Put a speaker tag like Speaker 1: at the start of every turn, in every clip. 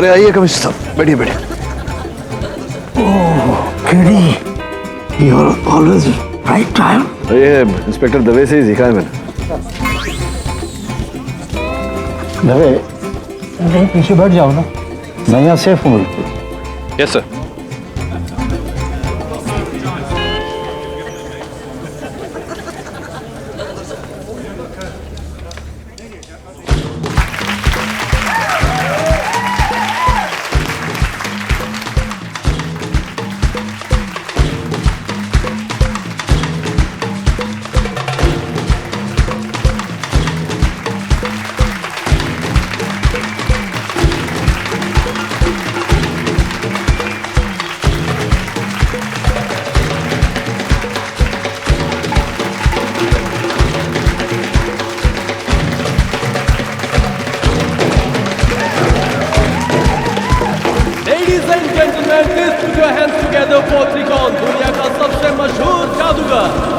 Speaker 1: अरे आइए कमिश्नर साहब, बैठिए बैठिए।
Speaker 2: KD, you are always right time.
Speaker 1: ये इंस्पेक्टर दवे से ही सीखा है मैंने।
Speaker 2: दवे, नहीं पीछे बैठ जाओ ना, मैं यहाँ सेफ हूँ बिल्कुल।
Speaker 1: Yes sir.
Speaker 3: Please put your hands together for त्रिकोण, दुनिया का सबसे मशहूर जादूगर।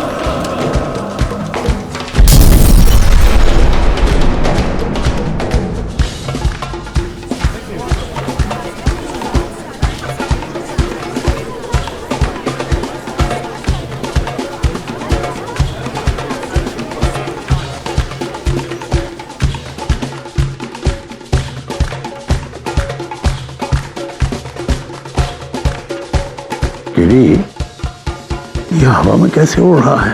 Speaker 2: ये हवा में कैसे उड़ रहा है?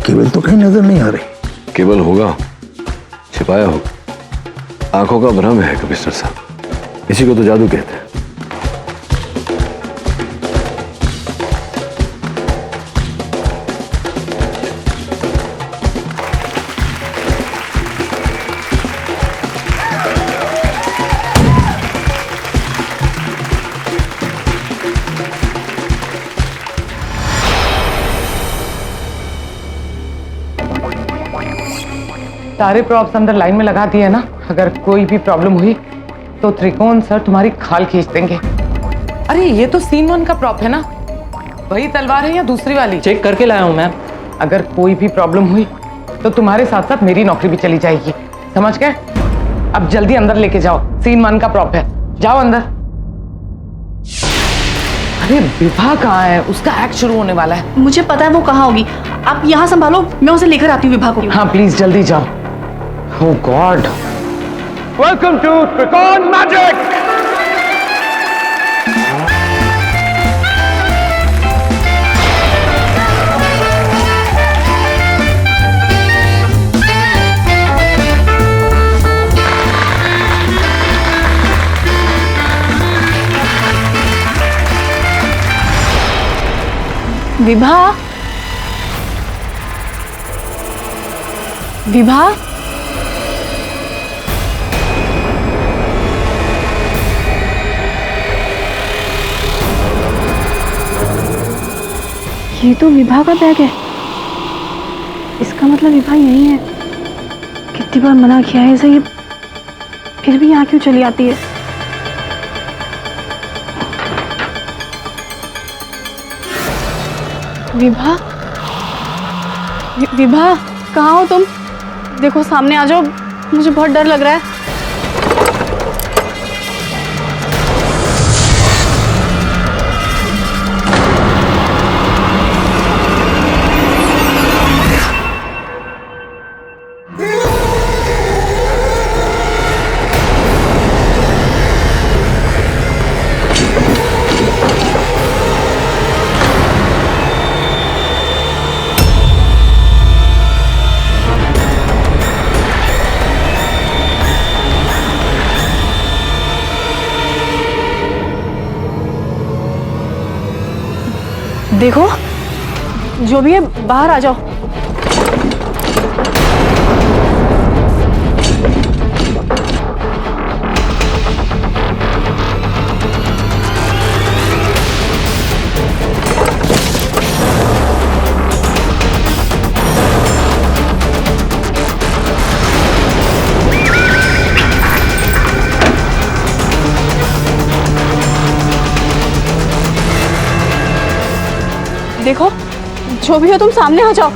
Speaker 2: केबल तो कहीं नजर नहीं आ रही।
Speaker 1: केबल होगा, छिपाया होगा। आंखों का भ्रम है कमिश्नर साहब, इसी को तो जादू कहते हैं।
Speaker 4: सारे प्रॉप्स अंदर लाइन में लगा दिए ना, अगर कोई भी प्रॉब्लम हुई तो त्रिकोण सर तुम्हारी खाल खींच देंगे। अरे ये तो सीन 1 का प्रॉप है ना, वही तलवार है या दूसरी वाली?
Speaker 5: चेक करके लाया हूँ मैम।
Speaker 4: अगर कोई भी प्रॉब्लम हुई तो तुम्हारे साथ साथ मेरी नौकरी भी चली जाएगी, समझ गए? अब जल्दी अंदर लेके जाओ, सीन 1 का प्रॉप है, जाओ अंदर। अरे विभा कहाँ है? उसका एक्ट शुरू होने वाला है।
Speaker 6: मुझे पता है वो कहाँ होगी, आप यहाँ संभालो, मैं उसे लेकर आती हूँ विभा को।
Speaker 4: हाँ प्लीज जल्दी जाओ। Oh God!
Speaker 3: Welcome to त्रिकोण मैजिक।
Speaker 6: विभा, विभा, ये तो विभा का बैग है। इसका मतलब विभा यही है। कितनी बार मना किया है इसे, ये फिर भी यहाँ क्यों चली आती है? विभा, विभा कहाँ हो तुम? देखो सामने आ जाओ, मुझे बहुत डर लग रहा है। देखो जो भी है बाहर आ जाओ। देखो जो भी हो तुम सामने आ जाओ।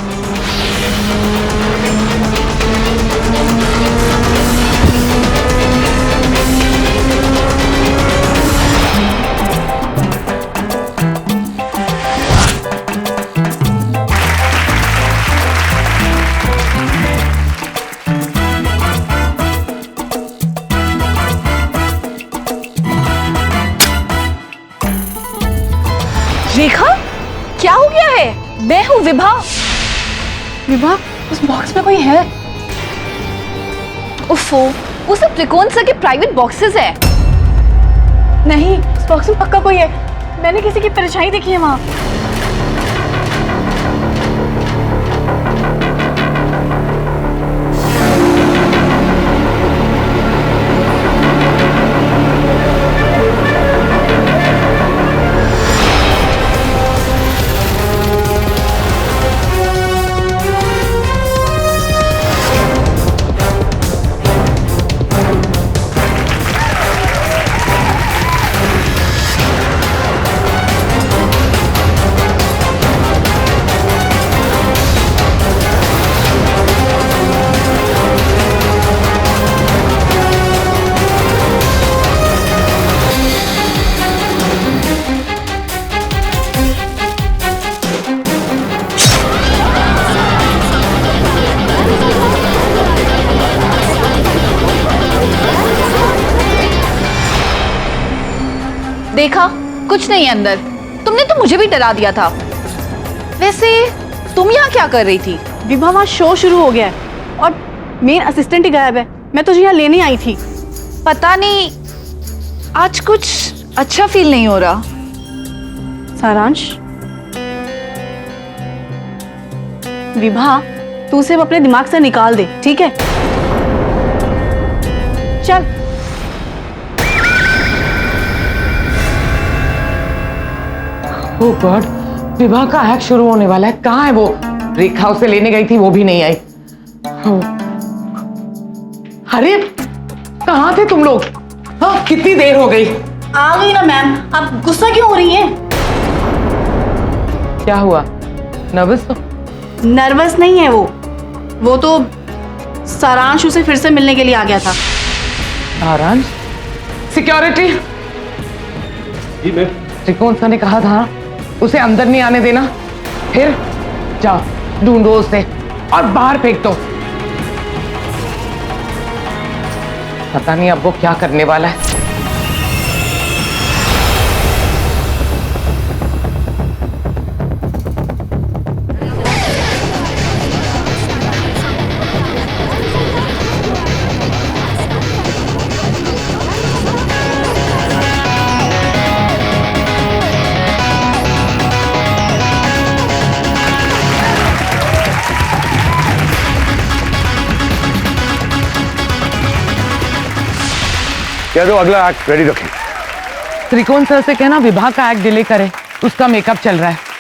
Speaker 5: रेखा, क्या हो गया है? मैं हूँ विभा।
Speaker 6: विभा, उस बॉक्स में कोई है?
Speaker 5: उफ़ो, वो सब त्रिकोण सर के प्राइवेट बॉक्सेस है।
Speaker 6: नहीं, उस बॉक्स में पक्का कोई है। मैंने किसी की परछाई देखी है वहाँ।
Speaker 5: देखा, कुछ नहीं है अंदर। तुमने तो मुझे भी डरा दिया था। वैसे तुम यहाँ क्या कर रही थी?
Speaker 6: विभा, वहाँ शो शुरू हो गया है और मेन असिस्टेंट ही गायब है। मैं तुझे यहाँ लेने आई थी।
Speaker 5: पता नहीं, आज कुछ अच्छा फील नहीं हो रहा।
Speaker 6: सारांश, विभा, तू उसे अपने दिमाग से निकाल दे, ठीक है? चल।
Speaker 4: ओह गॉड, विवाह का एक्ट शुरू होने वाला है। कहाँ है वो? रेखा उसे लेने गई थी, वो भी नहीं आई। अरे कहाँ थे तुम लोग? हाँ, कितनी देर हो गई?
Speaker 6: आ गई ना मैम। आप गुस्सा क्यों हो रही हैं?
Speaker 4: क्या हुआ? नर्वस हो?
Speaker 6: नर्वस नहीं है वो तो सारांश उसे फिर से मिलने के लिए आ गया था।
Speaker 4: सारांश? सिक्योरिटी!
Speaker 3: जी मैम।
Speaker 4: त्रिकोण सर ने कहा था उसे अंदर नहीं आने देना। फिर जाओ, ढूंढो उसे और बाहर फेंक दो। पता नहीं अब वो क्या करने वाला है।
Speaker 1: कह दो अगला एक्ट रेडी रखें।
Speaker 4: त्रिकोण सर से कहना विभा का एक्ट डिले करे, उसका मेकअप चल रहा है।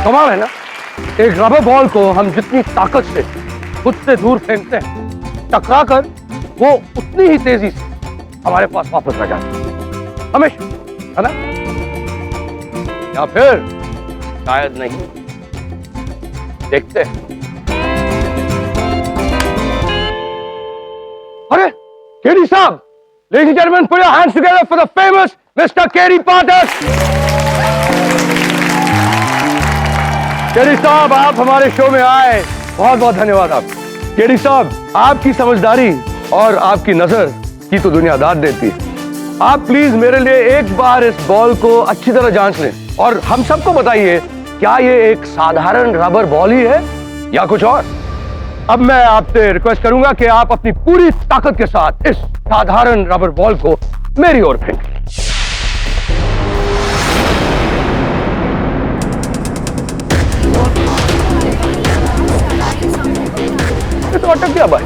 Speaker 1: कमाल है ना, एक रबर बॉल को हम जितनी ताकत से खुद से दूर फेंकते हैं, टकरा कर वो उतनी ही तेजी से हमारे पास वापस आ जाती है, हमेशा, है ना? या फिर शायद नहीं। देखते हैं। अरे केडी साहब, ladies and gentlemen, put your hands together for the famous Mr. KD Pathak. KD साहब, आप हमारे शो में आए, बहुत बहुत धन्यवाद आप। केडी साहब, आपकी समझदारी और आपकी नजर की तो दुनिया दाद देती है। आप प्लीज मेरे लिए एक बार इस बॉल को अच्छी तरह जांच लें और हम सबको बताइए, क्या ये एक साधारण रबर बॉल ही है या कुछ और? अब मैं आपसे रिक्वेस्ट करूंगा कि आप अपनी पूरी ताकत के साथ इस साधारण रबर बॉल को मेरी ओर फेंकें। तो अटक गया भाई।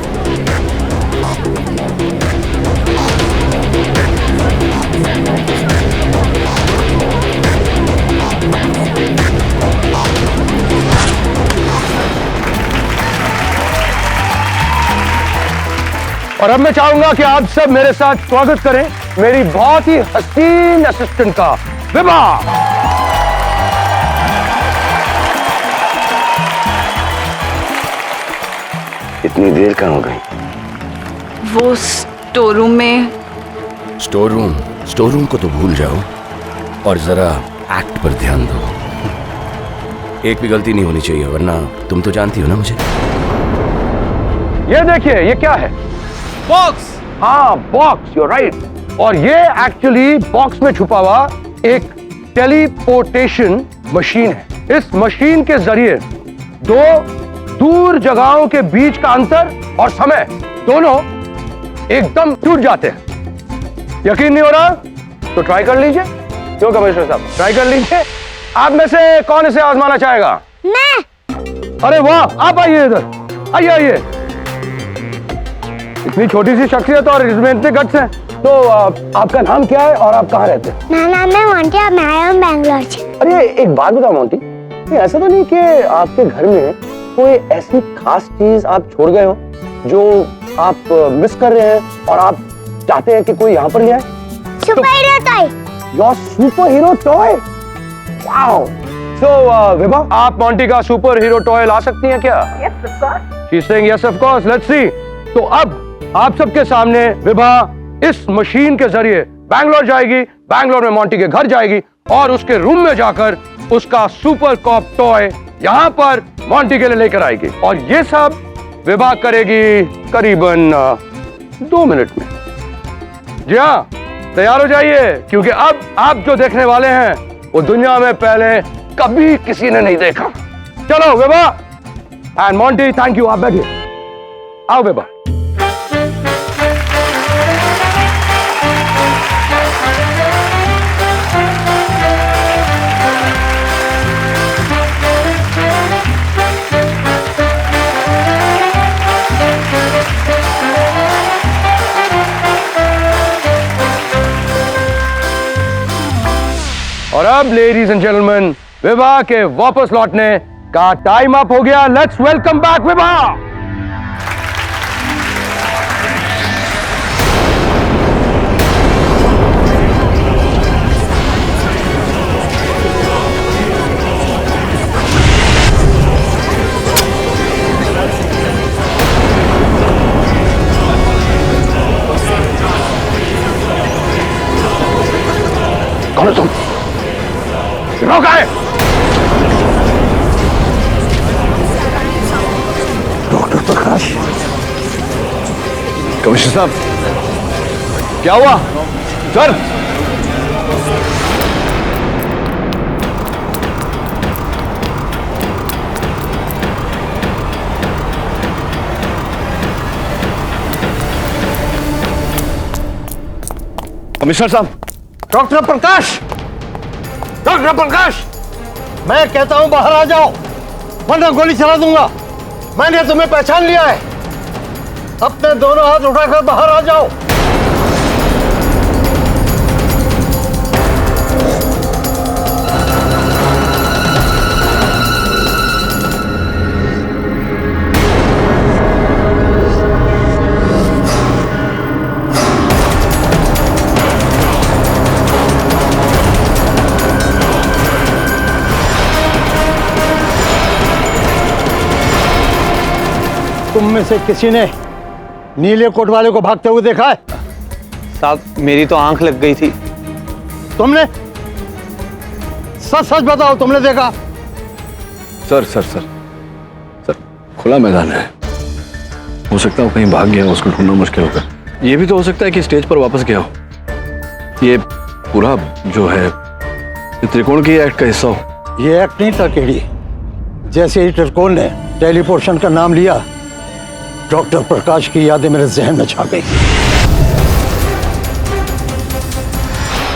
Speaker 1: और अब मैं चाहूंगा कि आप सब मेरे साथ स्वागत करें मेरी बहुत ही हसीन असिस्टेंट का, विभा। इतनी देर कहाँ हो गई?
Speaker 5: वो स्टोर रूम में।
Speaker 7: स्टोर रूम को तो भूल जाओ और जरा एक्ट पर ध्यान दो। एक भी गलती नहीं होनी चाहिए, वरना तुम तो जानती हो ना मुझे।
Speaker 1: ये देखिए, ये क्या है?
Speaker 3: बॉक्स।
Speaker 1: हाँ, बॉक्स, यू राइट। और ये एक्चुअली बॉक्स में छुपा हुआ एक टेलीपोर्टेशन मशीन है। इस मशीन के जरिए दो दूर जगहों के बीच का अंतर और समय दोनों एकदम टूट जाते हैं। यकीन नहीं हो रहा तो ट्राई कर लीजिए। क्यों कमिश्नर साहब, ट्राई कर लीजिए। आप में से कौन इसे आजमाना चाहेगा?
Speaker 6: मैं।
Speaker 1: अरे वाह, आप आइए इधर, आइए आइए। इतनी छोटी सी शख्सियत और इसमें इतने गट्स हैं। तो आपका नाम क्या है और आप कहाँ रहते हैं?
Speaker 6: मेरा नाम है मोंटी, अब मैं आया हूँ बैंगलोर से।
Speaker 1: अरे एक बात बताओ मोंटी, ये ऐसा तो नहीं कि आपके घर में कोई ऐसी खास चीज आप छोड़ गए हो जो आप मिस कर रहे हैं और आप चाहते हैं कि कोई यहाँ पर ले आए?
Speaker 6: Super hero toy.
Speaker 1: Your super hero toy? Wow. So Vibha, आप मोंटी का सुपर हीरो टॉय ला सकती हैं क्या?
Speaker 4: Yes, of course.
Speaker 1: She's saying yes, of course. Let's see. तो अब आप सबके सामने विभा इस मशीन के जरिए बैंगलोर जाएगी, बैंगलोर में मोंटी के घर जाएगी और उसके रूम में जाकर उसका सुपर कॉप टॉय यहाँ पर मोंटी के लिए लेकर आएगी। और ये सब विभा करेगी करीबन 2 मिनट में। जी हाँ, तैयार हो जाइए, क्योंकि अब आप जो देखने वाले हैं वो दुनिया में पहले कभी किसी ने नहीं देखा। चलो Vibha and Monty, thank you. आप बैठिए, आओ विभा। और अब लेडीज एंड जेंटलमैन, विभा के वापस लौटने का टाइम अप हो गया। Let's welcome back Vibha. कौन हो तुम? रोका है। डॉक्टर प्रकाश। कमिश्नर साहब, क्या हुआ? सर, कमिश्नर साहब।
Speaker 2: डॉक्टर प्रकाश, डॉक्टर प्रकाश, मैं कहता हूं बाहर आ जाओ, वरना गोली चला दूंगा। मैंने तुम्हें पहचान लिया है। अपने दोनों हाथ उठाकर बाहर आ जाओ। तुम में से किसी ने नीले कोट वाले को भागते हुए देखा है?
Speaker 8: साहब, मेरी तो आंख लग गई थी।
Speaker 2: तुमने? सच सच बताओ, तुमने देखा?
Speaker 9: सर सर सर सर, खुला मैदान है, हो सकता है वो कहीं भाग गया हो, उसको ढूंढना मुश्किल होगा। ये भी तो हो सकता है कि स्टेज पर वापस गया हो। ये पूरा जो है ये त्रिकोण की एक्ट का हिस्सा हो।
Speaker 2: ये एक्ट नहीं था केडी। जैसे ही त्रिकोण ने टेलीपोर्शन का नाम लिया, डॉक्टर प्रकाश की यादें मेरे जहन में छा गई।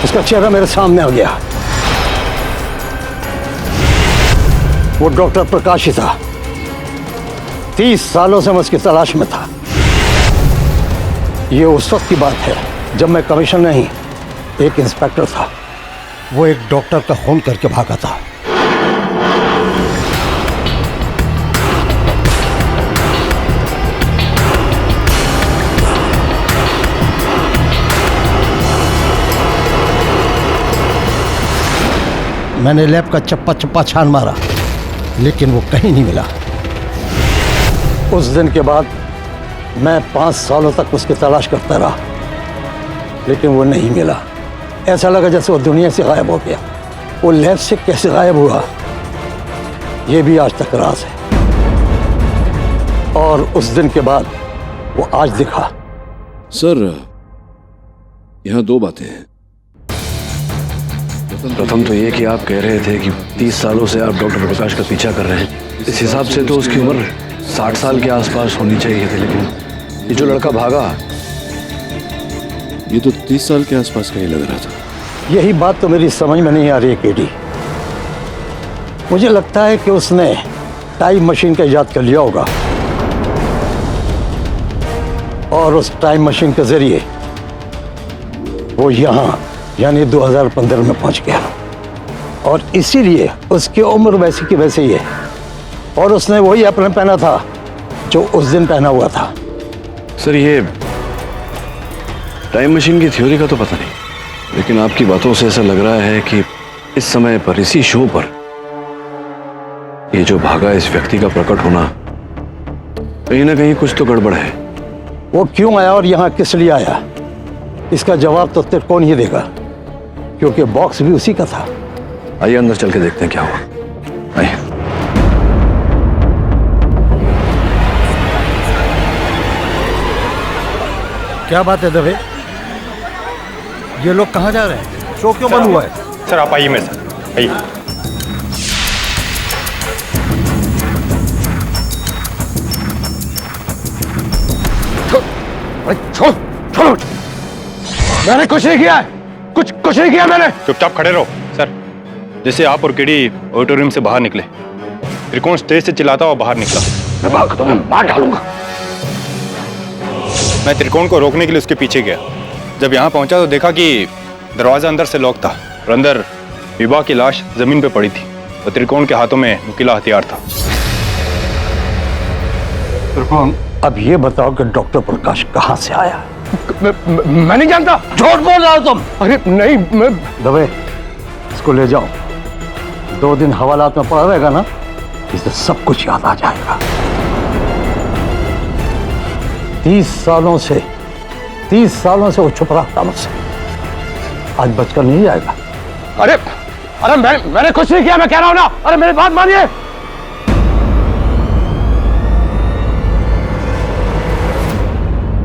Speaker 2: उसका चेहरा मेरे सामने आ गया। वो डॉक्टर प्रकाश ही था। 30 सालों से मैं उसकी तलाश में था। ये उस वक्त की बात है जब मैं कमिश्नर नहीं, एक इंस्पेक्टर था। वो एक डॉक्टर का खून करके भागा था। मैंने लैब का चप्पा चप्पा छान मारा, लेकिन वो कहीं नहीं मिला। उस दिन के बाद मैं 5 सालों तक उसकी तलाश करता रहा, लेकिन वो नहीं मिला। ऐसा लगा जैसे वो दुनिया से गायब हो गया। वो लैब से कैसे गायब हुआ, ये भी आज तक राज है। और उस दिन के बाद वो आज दिखा।
Speaker 9: सर, यहाँ 2 बातें हैं। प्रथम तो ये कि आप कह रहे थे कि 30 सालों से आप डॉक्टर प्रकाश का पीछा कर रहे हैं। इस हिसाब से तो उसकी उम्र 60 साल के आसपास होनी चाहिए थी, लेकिन ये जो लड़का भागा, ये तो 30 साल के आसपास का ही लग रहा था।
Speaker 2: यही बात तो मेरी समझ में नहीं आ रही है केडी। मुझे लगता है कि उसने टाइम मशीन का इजाद कर लिया होगा और उस टाइम मशीन के जरिए वो यहाँ यानी 2015 में पहुंच गया, और इसीलिए उसकी उम्र वैसी की वैसी ही है, और उसने वही अपने पहना था जो उस दिन पहना हुआ था।
Speaker 9: सर, ये टाइम मशीन की थ्योरी का तो पता नहीं, लेकिन आपकी बातों से ऐसा लग रहा है कि इस समय पर, इसी शो पर, ये जो भागा इस व्यक्ति का प्रकट होना, कहीं ना कहीं कुछ तो गड़बड़ है।
Speaker 2: वो क्यों आया और यहाँ किस लिए आया, इसका जवाब तो त्रिकोण ही देगा, क्योंकि बॉक्स भी उसी का था।
Speaker 9: आइए अंदर चल के देखते हैं क्या हुआ। आइए।
Speaker 2: क्या बात है दवे, ये लोग कहाँ जा रहे हैं? शो क्यों बंद हुआ है?
Speaker 10: सर आप आइए मेरे साथ, आइए।
Speaker 1: छोड़ो, मैंने कुछ नहीं किया है, कुछ नहीं किया मैंने।
Speaker 10: चुपचाप खड़े रहो। सर, जैसे आप और केडी ऑडिटोरियम से बाहर निकले, त्रिकोण स्टेज से चिल्लाता हुआ बाहर निकला।
Speaker 1: मैं भागता हूं, मार डालूंगा।
Speaker 10: मैं त्रिकोण को रोकने के लिए उसके पीछे गया। जब यहाँ पहुंचा तो देखा कि दरवाजा अंदर से लॉक था और अंदर विभा की लाश जमीन पे पड़ी थी और त्रिकोण के हाथों में नुकीला हथियार था।
Speaker 2: त्रिकोण, अब ये बताओ कि डॉक्टर प्रकाश कहाँ से आया?
Speaker 1: मैं नहीं जानता।
Speaker 2: झूठ बोल रहा हो तुम।
Speaker 1: अरे नहीं, मैं
Speaker 2: दवे, इसको ले जाओ। 2 दिन हवालात में पड़ा रहेगा ना, इसे सब कुछ याद आ जाएगा। 30 सालों से वो छुप रहा था मुझसे, आज बचकर नहीं जाएगा।
Speaker 1: अरे मैंने कुछ नहीं किया, मैं कह रहा हूं ना। अरे मेरी बात मानिए।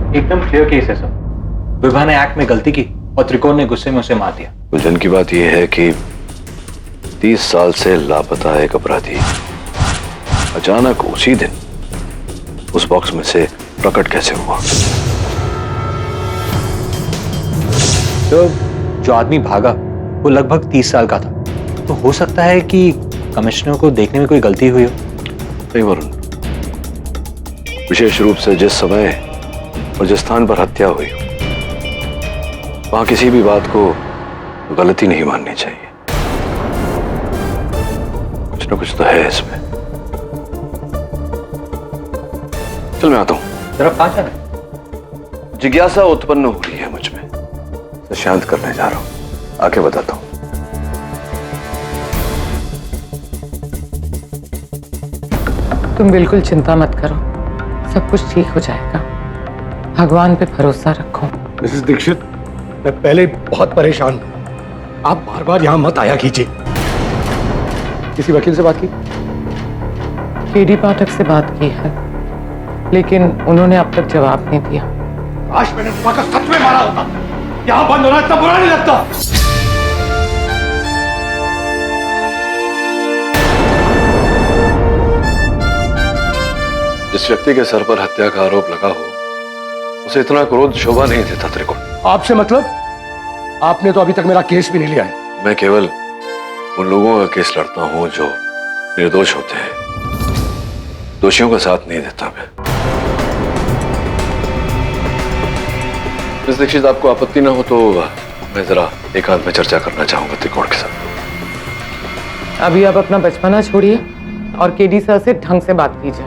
Speaker 8: एकदम क्लियर केस है सर। विभा ने एक्ट में गलती की और त्रिकोण ने गुस्से में उसे मार दिया।
Speaker 9: उलझन की बात यह है कि 30 साल से लापता एक अपराधी अचानक उसी दिन उस बॉक्स में से प्रकट कैसे हुआ?
Speaker 8: तो जो आदमी भागा वो लगभग 30 साल का था, तो हो सकता है कि कमिश्नर को देखने में कोई गलती हुई हो।
Speaker 9: नहीं वरुण, विशेष रूप से जिस समय और जिस स्थान पर हत्या हुई वहां किसी भी बात को गलती नहीं माननी चाहिए। कुछ ना कुछ तो है इसमें। चल मैं आता हूं।
Speaker 8: जरा कहाँ जा रहे हैं?
Speaker 9: जिज्ञासा उत्पन्न हो रही है मुझ में, तो शांत करने जा रहा हूं, आके बताता हूं।
Speaker 4: तुम बिल्कुल चिंता मत करो, सब कुछ ठीक हो जाएगा। भगवान पे भरोसा रखो।
Speaker 1: मिसेस दीक्षित, मैं पहले बहुत परेशान हूं। आप बार बार यहां मत आया कीजिए। किसी वकील से बात की?
Speaker 4: केडी पाठक से बात की है, लेकिन उन्होंने अब तक जवाब नहीं दिया।
Speaker 1: आज मैंने तुम्हारा सच में मारा होता, यहां बंद होना इतना बुरा नहीं लगता।
Speaker 9: जिस व्यक्ति के सर पर हत्या का आरोप लगा हो, उसे इतना क्रोध शोभा नहीं देता त्रिकोण।
Speaker 1: आपसे मतलब? आपने तो अभी तक मेरा केस भी नहीं लिया है।
Speaker 9: मैं केवल उन लोगों का केस लड़ता हूं जो निर्दोष होते हैं, दोषियों का साथ नहीं देता मैं। मिस दीक्षित, आपको आपत्ति ना हो तो मैं जरा एकांत में चर्चा करना चाहूंगा त्रिकोण के साथ।
Speaker 4: अभी आप अपना बचपना छोड़िए और केडी सर से ढंग से बात कीजिए।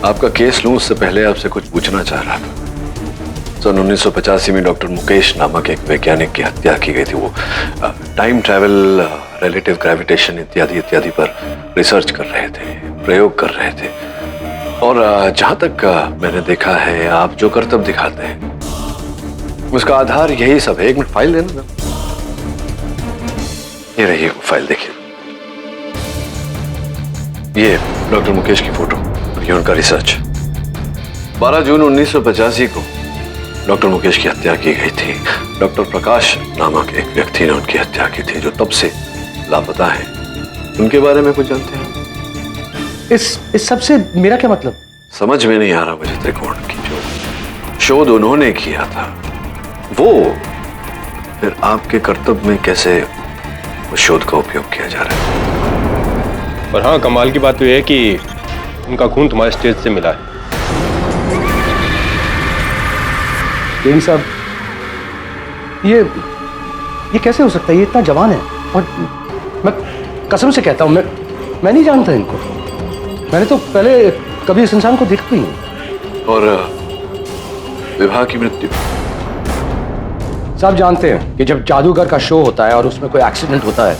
Speaker 9: आपका केस लूं उससे पहले आपसे कुछ पूछना चाह रहा था। सन 1985 में डॉक्टर मुकेश नामक एक वैज्ञानिक की हत्या की गई थी। वो टाइम ट्रैवल, रिलेटिव ग्रेविटेशन इत्यादि पर रिसर्च कर रहे थे। प्रयोग कर रहे थे। और जहां तक मैंने देखा है, आप जो करतब दिखाते हैं उसका आधार यही सब है। एक मिनट फाइल देना। ये रही फाइल, देखिए। ये डॉक्टर मुकेश की फोटो, ये उनका रिसर्च। 12 जून 1985 को डॉक्टर मुकेश की हत्या की गई थी। डॉक्टर प्रकाश नामक एक व्यक्ति ने उनकी हत्या की थी, जो तब से लापता है। उनके बारे में कुछ जानते हैं?
Speaker 1: इस सब से मेरा क्या मतलब?
Speaker 9: समझ में नहीं आ रहा मुझे त्रिकोण की जो शोध उन्होंने किया था, वो फिर आपके कर्तव्य में कैसे उस शोध का उपयोग किया जा रहा है।
Speaker 10: और हाँ, कमाल की बात तो यह है कि उनका खून तुम्हारे स्टेज से मिला है।
Speaker 1: केडी साहब, ये कैसे हो सकता है? ये इतना जवान है, और मैं कसम से कहता हूं, मैं नहीं जानता इनको। मैंने तो पहले कभी इस इंसान को देखा ही नहीं।
Speaker 9: और विवाह की मृत्यु?
Speaker 1: सब जानते हैं कि जब जादूगर का शो होता है और उसमें कोई एक्सीडेंट होता है,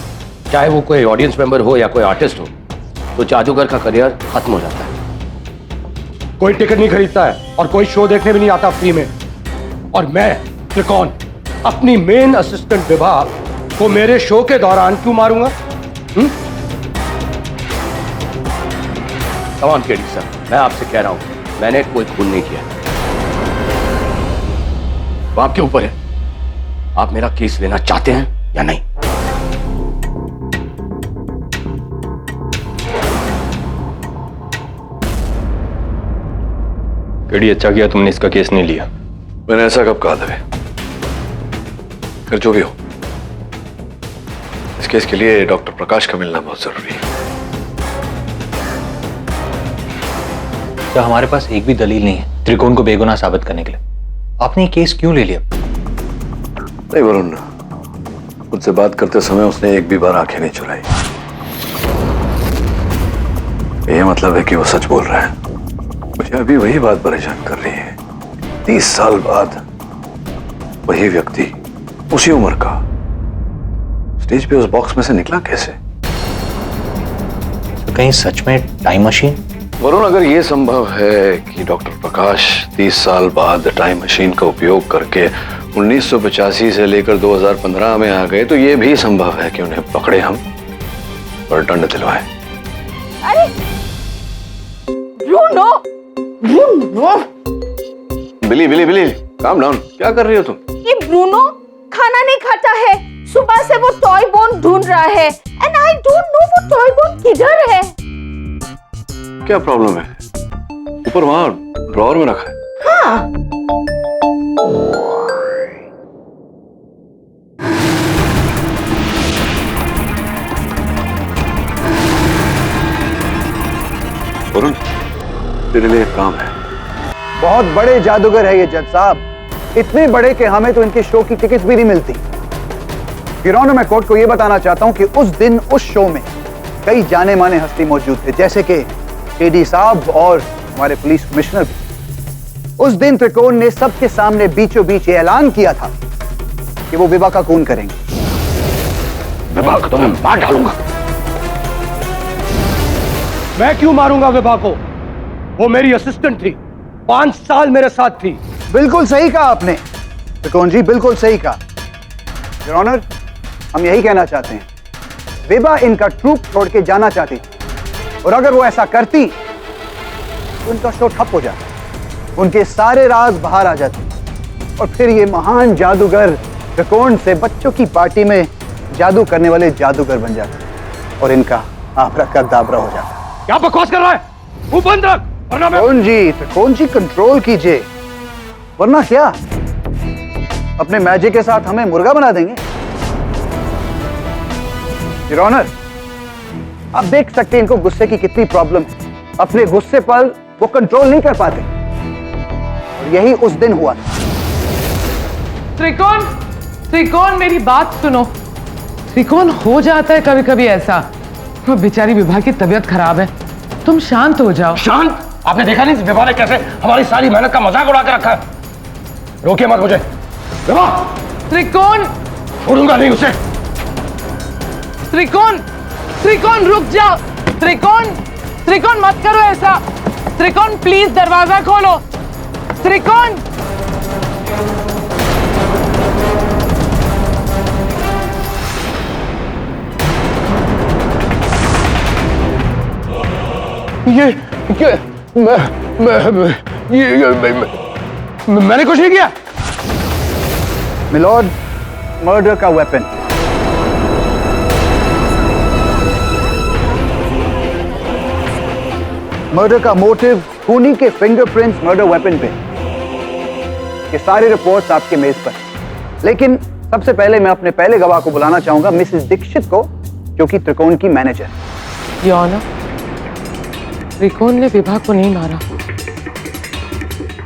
Speaker 1: चाहे वो कोई ऑडियंस मेंबर हो या कोई आर्टिस्ट हो, तो जादूगर का करियर खत्म हो जाता है। कोई टिकट नहीं खरीदता है और कोई शो देखने भी नहीं आता फ्री में। और मैं त्रिकोण अपनी मेन असिस्टेंट विभा को मेरे शो के दौरान क्यों मारूंगा? कमान केडी सर, मैं आपसे कह रहा हूं, मैंने कोई खून नहीं किया। वो आपके ऊपर है, आप मेरा केस लेना चाहते हैं या नहीं?
Speaker 10: केडी, अच्छा किया तुमने इसका केस नहीं लिया।
Speaker 9: मैंने ऐसा कब कहा था? फिर जो भी हो, इस केस के लिए डॉक्टर प्रकाश का मिलना बहुत जरूरी है।
Speaker 8: तो हमारे पास एक भी दलील नहीं है त्रिकोण को बेगुनाह साबित करने के लिए। आपने ये केस क्यों ले लिया?
Speaker 9: नहीं वरुण, मुझसे बात करते समय उसने एक भी बार आंखें नहीं चुराई। यह मतलब है कि वो सच बोल रहा है। मुझे अभी वही बात परेशान कर रही है। 30 साल बाद वही व्यक्ति उसी उम्र का स्टेज पे उस बॉक्स में से निकला कैसे?
Speaker 8: तो कहीं सच में टाइम मशीन?
Speaker 9: वरुण, अगर यह संभव है कि डॉक्टर प्रकाश 30 साल बाद टाइम मशीन का उपयोग करके 1985 से लेकर 2015 में आ गए, तो यह भी संभव है कि उन्हें पकड़े हम और दंड दिलवाए।
Speaker 11: अरे ब्रूनो, ब्रूनो,
Speaker 9: बिली बिली बिली, काम डाउन। क्या कर रही हो तुम?
Speaker 11: ये ब्रूनो खाना नहीं खाता है। सुबह से वो टॉय बोन ढूंढ रहा है, एंड आई डोंट नो वो टॉय बोन किधर है।
Speaker 9: क्या प्रॉब्लम है? ऊपर वहां ड्रॉअर में रखा है।
Speaker 11: हाँ।
Speaker 9: वरुण, तेरे लिए एक काम है।
Speaker 12: बहुत बड़े जादूगर है ये जज साहब, इतने बड़े कि हमें तो इनके शो की टिकट भी नहीं मिलती। गिरौन, मैं कोर्ट को यह बताना चाहता हूं कि उस दिन उस शो में कई जाने माने हस्ती मौजूद थे, जैसे कि केडी साहब और हमारे पुलिस कमिश्नर भी। उस दिन त्रिकोण ने सबके सामने बीचों बीच ऐलान किया था कि वो विभा का खून करेंगे।
Speaker 1: विभा को तो मैं मार डालूंगा। मैं क्यों मारूंगा विभा को? वो मेरी असिस्टेंट थी, 5 साल मेरे साथ थी।
Speaker 12: बिल्कुल सही कहा आपने त्रिकोण जी, बिल्कुल सही कहा। योर ऑनर, हम यही कहना चाहते हैं, विभा इनका ट्रूप छोड़ के जाना चाहती थी, और अगर वो ऐसा करती तो उनका शो ठप हो जाता, उनके सारे राज बाहर आ जाते, और फिर ये महान जादूगर त्रिकोण से बच्चों की पार्टी में जादू करने वाले जादूगर बन जाते, और इनका आबराकदाबरा हो जाता।
Speaker 1: क्या बकवास कर रहा है? मुंह बंद रख, वरना मैं...
Speaker 12: त्रिकोण जी कंट्रोल कीजिए, वरना क्या अपने मैजिक के साथ हमें मुर्गा बना देंगे? योर ऑनर, आप देख सकते हैं इनको गुस्से की कितनी प्रॉब्लम है। अपने गुस्से पर वो कंट्रोल नहीं कर पाते, और यही उस दिन हुआ था।
Speaker 4: त्रिकोण, त्रिकोण मेरी बात सुनो। त्रिकोण, हो जाता है कभी कभी ऐसा। तो बेचारी विभा की तबीयत खराब है, तुम शांत हो जाओ।
Speaker 1: शांत? आपने देखा नहीं विभा ने कैसे हमारी सारी मेहनत का मजाक उड़ा के रखा है? रोकिए मत मुझे। विभा!
Speaker 4: त्रिकोण,
Speaker 1: छोड़ूंगा नहीं उसे।
Speaker 4: त्रिकोण, त्रिकोण रुक जाओ। त्रिकोण, त्रिकोण मत करो ऐसा। त्रिकोण प्लीज दरवाजा खोलो। त्रिकोण
Speaker 1: ये क्या? मैंने कुछ नहीं किया।
Speaker 12: मिलॉर्ड, मर्डर का वेपन। मर्डर का मोटिव, खूनी के फिंगरप्रिंट्स मर्डर वेपन पे। ये सारी रिपोर्ट्स आपके मेज पर। लेकिन सबसे पहले मैं अपने पहले गवाह को बुलाना चाहूंगा, मिसेस दीक्षित को, जो कि त्रिकोण की मैनेजर।
Speaker 4: योर ऑनर, त्रिकोण ने विभा को नहीं मारा।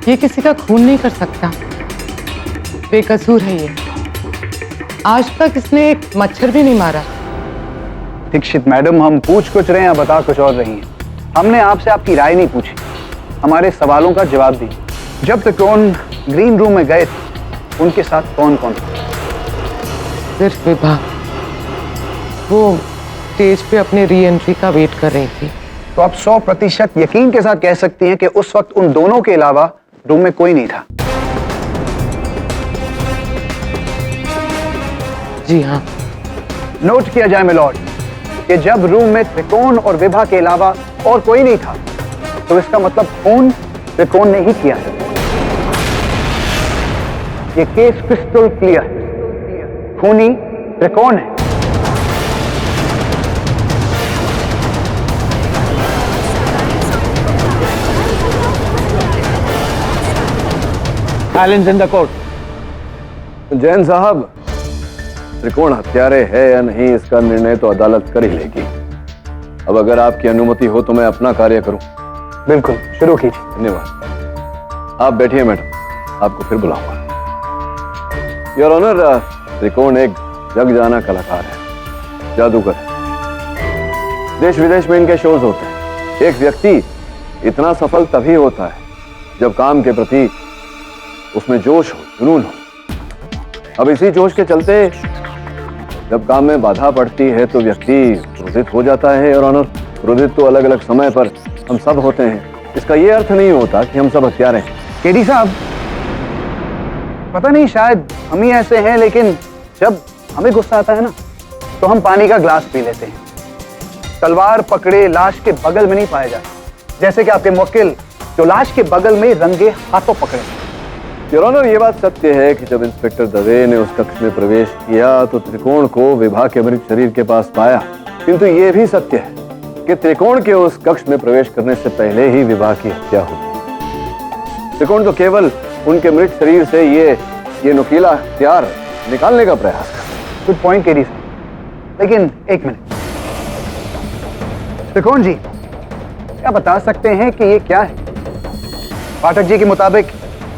Speaker 4: ये किसी का खून नहीं कर सकता, बेकसूर है ये। आज तक इसने एक मच्छर भी नहीं मारा।
Speaker 12: दीक्षित मैडम, हम पूछ कुछ रहे हैं, आप बता कुछ और रही हैं। हमने आपसे आपकी राय नहीं पूछी, हमारे सवालों का जवाब दी। जब त्रिकोण ग्रीन रूम में गए थे, उनके साथ कौन कौन था?
Speaker 4: सिर्फ विभा। वो स्टेज पे अपने री एंट्री का वेट कर रही थी।
Speaker 12: तो आप 100% यकीन के साथ कह सकती हैं कि उस वक्त उन दोनों के अलावा रूम में कोई नहीं था?
Speaker 4: जी हाँ।
Speaker 12: नोट किया जाए मिलॉर्ड कि जब रूम में त्रिकोण और विभा के अलावा और कोई नहीं था, तो इसका मतलब खून त्रिकोण ने ही किया है। ये केस क्रिस्टल क्लियर है, खूनी त्रिकोण है।
Speaker 1: Silence in the court.
Speaker 9: Jain साहब, त्रिकोण हत्यारे है या नहीं, इसका निर्णय तो अदालत कर ही लेगी। अब अगर आपकी अनुमति हो तो मैं अपना कार्य करूं।
Speaker 12: बिल्कुल, शुरू कीजिए।
Speaker 9: धन्यवाद। आप बैठिए मैडम, आपको फिर बुलाऊंगा। योर ऑनर, त्रिकोण एक जग जाना कलाकार है, जादूगर है। देश विदेश में इनके शोज होते हैं। एक व्यक्ति इतना सफल तभी होता है जब काम के प्रति उसमें जोश हो, जुनून हो। अब इसी जोश के चलते जब काम में बाधा पड़ती है तो व्यक्ति क्रोधित हो जाता है। और ऑनर, क्रोधित तो अलग अलग समय पर हम सब होते हैं। इसका ये अर्थ नहीं होता कि हम सब हत्यारे हैं।
Speaker 12: केडी साहब, पता नहीं शायद हम ही ऐसे हैं, लेकिन जब हमें गुस्सा आता है ना, तो हम पानी का ग्लास पी लेते हैं। तलवार पकड़े लाश के बगल में नहीं पाया जाता, जैसे कि आपके मुवक्किल जो लाश के बगल में रंगे हाथों पकड़े।
Speaker 9: योर ऑनर, ये बात सत्य है कि जब इंस्पेक्टर दवे ने उस कक्ष में प्रवेश किया तो त्रिकोण को विभा के मृत शरीर के पास पाया, किंतु ये भी सत्य है कि त्रिकोण के उस कक्ष में प्रवेश करने से पहले ही विभा की हत्या हुई। त्रिकोण तो केवल उनके मृत शरीर से ये नुकीला हथियार निकालने का प्रयास कर।
Speaker 12: गुड पॉइंट केडी साहब, लेकिन एक मिनट, त्रिकोण जी क्या बता सकते हैं कि ये क्या है? पाठक जी के मुताबिक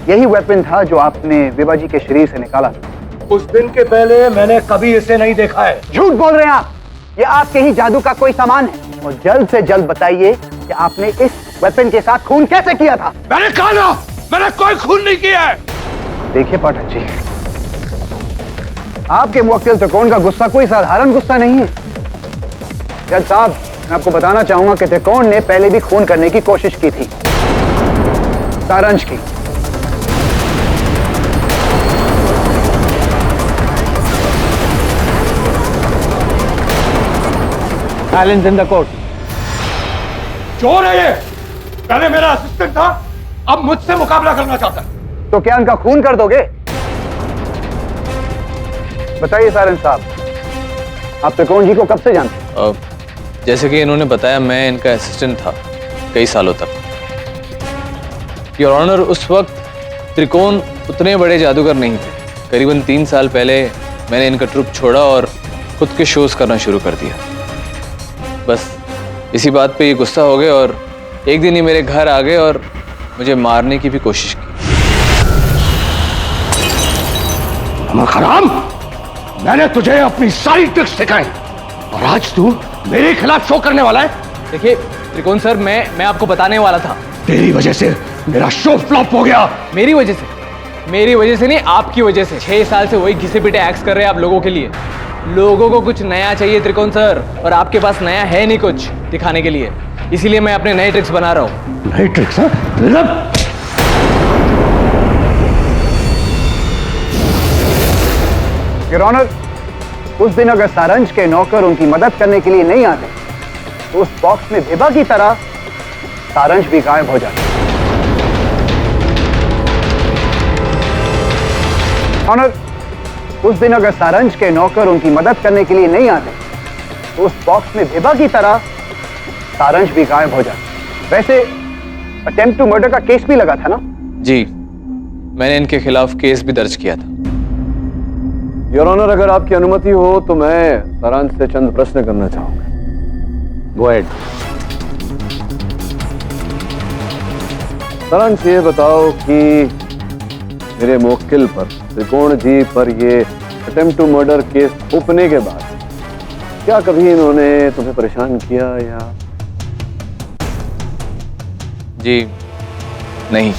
Speaker 12: यही वेपन था जो आपने विभा जी के शरीर से निकाला था।
Speaker 2: कुछ दिन के पहले मैंने कभी इसे नहीं देखा है।
Speaker 12: झूठ बोल रहे हैं आप, ये आपके ही जादू का कोई सामान है। और जल्द से जल्द बताइए कि आपने इस वेपन के साथ खून कैसे किया था?
Speaker 2: मैंने कहा ना, मैंने कोई खून नहीं किया है।
Speaker 12: देखिए पाठक जी, आपके मुवक्किल त्रिकोण का गुस्सा कोई साधारण गुस्सा नहीं है। जज साहब, मैं आपको बताना चाहूंगा कि त्रिकोण ने पहले भी खून करने की कोशिश की थी, सारांश की।
Speaker 1: Silence in the court.
Speaker 2: चोर है ये, पहले मेरा असिस्टेंट था, अब मुझसे मुकाबला करना चाहता है।
Speaker 12: तो क्या उनका खून कर दोगे? बताइए सारंग साहब, आप त्रिकोण जी को कब से जानते?
Speaker 8: जैसे कि इन्होंने बताया, मैं इनका असिस्टेंट था कई सालों तक। योर ऑनर, उस वक्त त्रिकोण उतने बड़े जादूगर नहीं थे। करीबन 3 साल पहले मैंने इनका ट्रुप छोड़ा और खुद के शोज करना शुरू कर दिया। बस इसी बात पे ये गुस्सा हो गए और एक दिन ही मेरे घर आ गए और मुझे मारने की भी कोशिश की।
Speaker 2: खराम, मैंने तुझे अपनी सारी ट्रिक्स सिखाई और आज तू मेरे खिलाफ शो करने वाला है।
Speaker 8: देखिए त्रिकोण सर, मैं आपको बताने वाला था।
Speaker 2: तेरी वजह से मेरा शो फ्लॉप हो गया।
Speaker 8: मेरी वजह से नहीं, आपकी वजह से। 6 साल से वही घिसे पिटे एक्स कर रहे हैं आप लोगों के लिए। लोगों को कुछ नया चाहिए त्रिकोण सर, और आपके पास नया है नहीं कुछ दिखाने के लिए। इसीलिए मैं अपने नए ट्रिक्स बना रहा हूँ।
Speaker 1: नई ट्रिक्स?
Speaker 12: योर ऑनर, उस दिन अगर सारंज के नौकर उनकी मदद करने के लिए नहीं आते तो उस बॉक्स में विभा की तरह सारंज भी गायब हो जाता। ऑनर, उस दिन अगर सारंज के नौकर उनकी मदद करने के लिए नहीं आते तो उस बॉक्स में विभा की तरह सारंज भी गायब हो जाता। वैसे अटेम्प्ट टू मर्डर का केस भी लगा था ना?
Speaker 8: जी, मैंने इनके खिलाफ केस भी दर्ज किया था।
Speaker 9: योर ऑनर, अगर आपकी अनुमति हो तो मैं सारांश से चंद प्रश्न करना चाहूंगा।
Speaker 1: Go ahead.
Speaker 9: सारांश, ये बताओ कि मेरे मुवक्किल पर, त्रिकोण जी पर ये अटेम्प्ट टू मर्डर केस थोपने के बाद क्या कभी इन्होंने तुम्हें परेशान किया या?
Speaker 8: जी नहीं।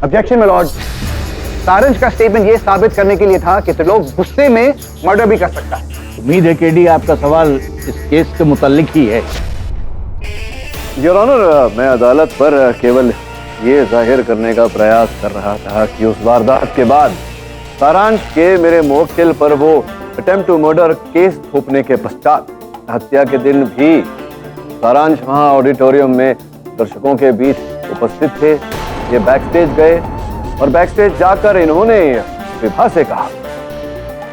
Speaker 12: Objection my Lord. सारंज का स्टेटमेंट ये साबित करने के लिए था कि तो लोग गुस्से में मर्डर भी कर सकता है।
Speaker 2: उम्मीद है केडी आपका सवाल इस केस के मुतालिक ही है।
Speaker 9: योर ऑनर, मैं अदालत पर केवल ये जाहिर करने का प्रयास कर रहा था कि उस वारदात के बाद सारांश के मेरे मुवक्किल पर वो अटेम्प्ट टू मर्डर केस थोपने के पश्चात हत्या के दिन भी सारांश वहां ऑडिटोरियम में दर्शकों के बीच उपस्थित थे। ये बैकस्टेज गए और बैकस्टेज जाकर इन्होंने विभा से कहा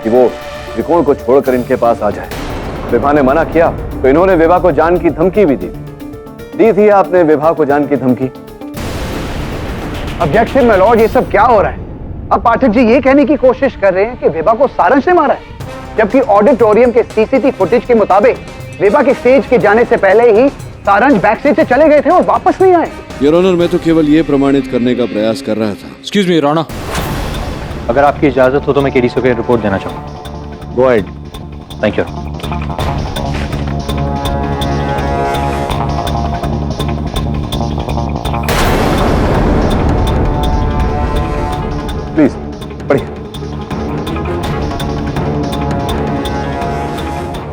Speaker 9: कि वो त्रिकोण को छोड़कर इनके पास आ जाए। विभा ने मना किया तो इन्होंने विभा को जान की धमकी भी दी थी आपने विभा को जान की धमकी?
Speaker 12: ऑब्जेक्शन माय लॉर्ड, ये सब क्या हो रहा है? अब पाठक जी ये कहने की कोशिश कर रहे हैं कि विभा को सारंश ने मारा है, जबकि ऑडिटोरियम के सीसीटीवी फुटेज के मुताबिक विभा के स्टेज के जाने से पहले ही सारंश बैकस्टेज से चले गए थे और वापस नहीं आए।
Speaker 9: योर ऑनर, मैं तो केवल ये प्रमाणित करने का प्रयास कर रहा था।
Speaker 8: Excuse me, Rana.
Speaker 10: अगर आपकी इजाजत हो तो मैं केडी सर को रिपोर्ट देना चाहूँगा।
Speaker 1: Go ahead.
Speaker 10: Thank you.
Speaker 9: Please पढ़िए।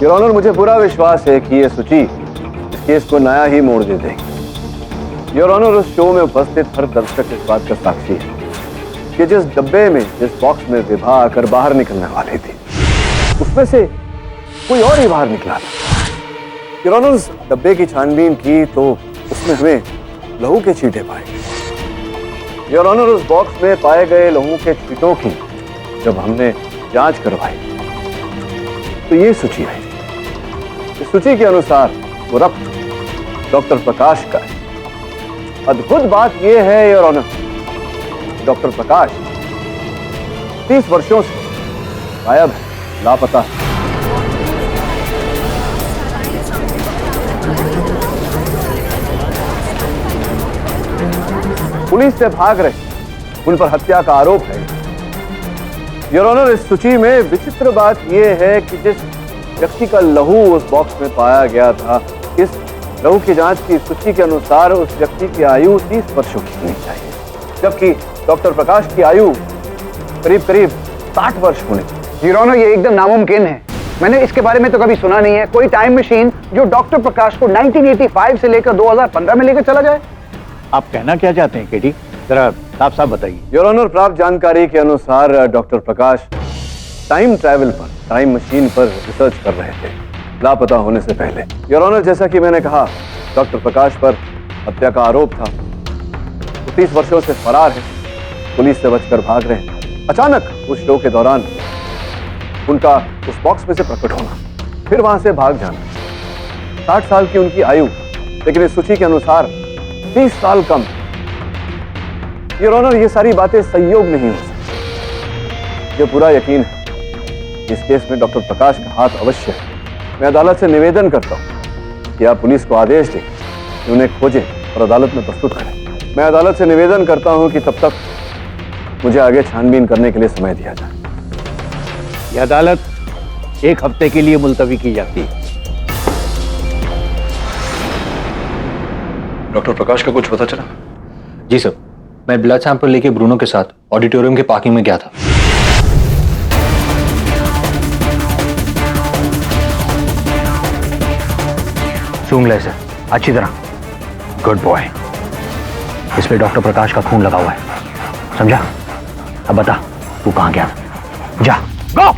Speaker 9: योर ऑनर, मुझे पूरा विश्वास है कि ये सूची इस केस को नया ही मोड़ दे देगी। योर ऑनर, उस शो में उपस्थित हर दर्शक इस बात का साक्षी है कि जिस डब्बे में, जिस बॉक्स में विभा आकर बाहर निकलने वाली थी, उसमें से कोई और ही बाहर निकला था। योर ऑनर, उस डब्बे की छानबीन की तो उसमें हमें लहू के छींटे पाए। योर ऑनर, उस बॉक्स में पाए गए लहू के छींटों की जब हमने जांच करवाई तो ये सूची आई। इस सूची के अनुसार वो रक्त डॉक्टर प्रकाश का है। अद्भुत बात यह है योर ऑनर, डॉक्टर प्रकाश 30 वर्षों से गायब है, लापता है। पुलिस से भाग रहे, उन पर हत्या का आरोप है। योर ऑनर, इस सूची में विचित्र बात यह है कि जिस व्यक्ति का लहू उस बॉक्स में पाया गया था, इस लहू की जांच की सूची के अनुसार उस व्यक्ति की आयु 30 वर्षों की होनी चाहिए, जबकि डॉक्टर प्रकाश की आयु करीब करीब 60 वर्ष होने।
Speaker 12: योर ऑनर, ये एकदम नामुमकिन है। मैंने इसके बारे में तो कभी सुना नहीं है। कोई टाइम मशीन जो डॉक्टर प्रकाश को 1985 से लेकर 2015 में लेकर चला जाए।
Speaker 2: आप कहना क्या चाहते हैं केडी? जरा साफ साफ बताइए।
Speaker 9: योर ऑनर, प्राप्त जानकारी के अनुसार डॉक्टर प्रकाश टाइम ट्रैवल पर, टाइम मशीन पर रिसर्च कर रहे थे लापता होने से पहले। योर ऑनर, जैसा कि मैंने कहा, डॉक्टर प्रकाश पर हत्या का आरोप था। वो 30 वर्षों से फरार है, पुलिस से बचकर भाग रहे हैं। अचानक उस शो के दौरान उनका उस बॉक्स में से प्रकट होना, फिर वहां से भाग जाना। 60 साल की उनकी आयु, लेकिन इस सूची के अनुसार 30 साल कम। योर ऑनर, ये सारी बातें संयोग नहीं हो सकती। ये पूरा यकीन है इस केस में डॉक्टर प्रकाश का हाथ अवश्य है। मैं अदालत से निवेदन करता हूं कि आप पुलिस को आदेश दें कि उन्हें खोजें और अदालत में प्रस्तुत करें। मैं अदालत से निवेदन करता हूं कि तब तक मुझे आगे छानबीन करने के लिए समय दिया जाए।
Speaker 2: यह अदालत 1 हफ्ते के लिए मुलतवी की जाती है।
Speaker 9: डॉक्टर प्रकाश का कुछ पता चला?
Speaker 10: जी सर, मैं ब्लड सैंपल लेके ब्रूनो के साथ ऑडिटोरियम के पार्किंग में गया था। सूंघ ले सर।
Speaker 12: अच्छी तरह। Good boy. इस पे डॉक्टर प्रकाश का खून लगा हुआ है, समझा? अब बता तू कहां गया? जा, गो।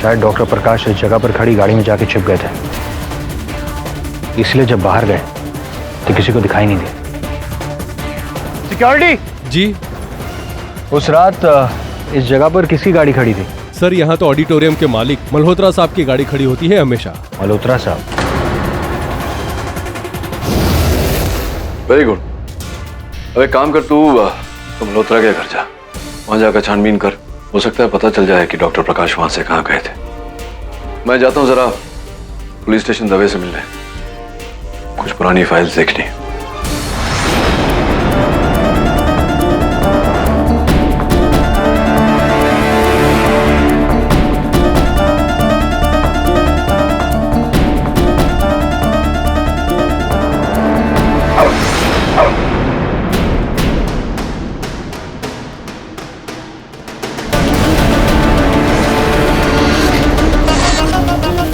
Speaker 12: शायद डॉक्टर प्रकाश इस जगह पर खड़ी गाड़ी में जाके छिप गए थे, इसलिए जब बाहर गए तो किसी को दिखाई नहीं दिया। सिक्योरिटी
Speaker 3: जी
Speaker 12: उस रात इस जगह पर किसकी गाड़ी खड़ी थी?
Speaker 3: सर, यहाँ तो ऑडिटोरियम के मालिक मल्होत्रा साहब की गाड़ी खड़ी होती है हमेशा।
Speaker 12: मल्होत्रा साहब?
Speaker 9: Very good. अब एक काम कर, तू मल्होत्रा के घर जा, वहां जाकर छानबीन कर। हो सकता है पता चल जाए कि डॉक्टर प्रकाश वहां से कहां गए थे। मैं जाता हूं जरा पुलिस स्टेशन दवे से मिलने, कुछ पुरानी फाइल्स देखनी।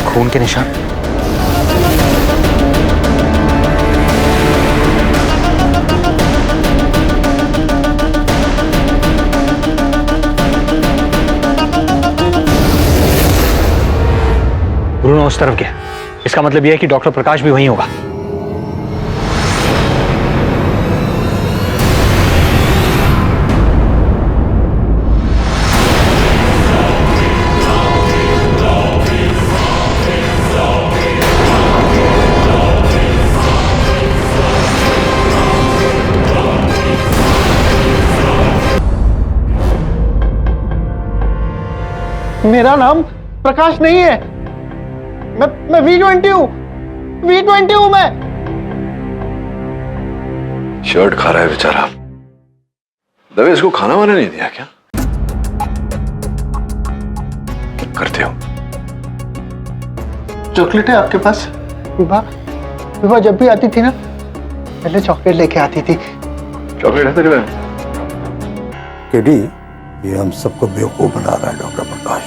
Speaker 12: खून के निशान। ब्रूनो उस तरफ गया, इसका मतलब यह है कि डॉक्टर प्रकाश भी वहीं होगा।
Speaker 2: मेरा नाम प्रकाश नहीं है, मैं V20 हूँ, V20 हूँ मैं।
Speaker 9: शर्ट खा रहा है बेचारा। दवे इसको खाना वाना नहीं दिया क्या? करते हो?
Speaker 2: चॉकलेट है आपके पास? विभा जब भी आती थी ना, पहले चॉकलेट लेके आती थी।
Speaker 9: चॉकलेट है तेरे पास?
Speaker 13: केडी, ये हम सबको बेवकूफ बना रहा है डॉक्टर प्रकाश।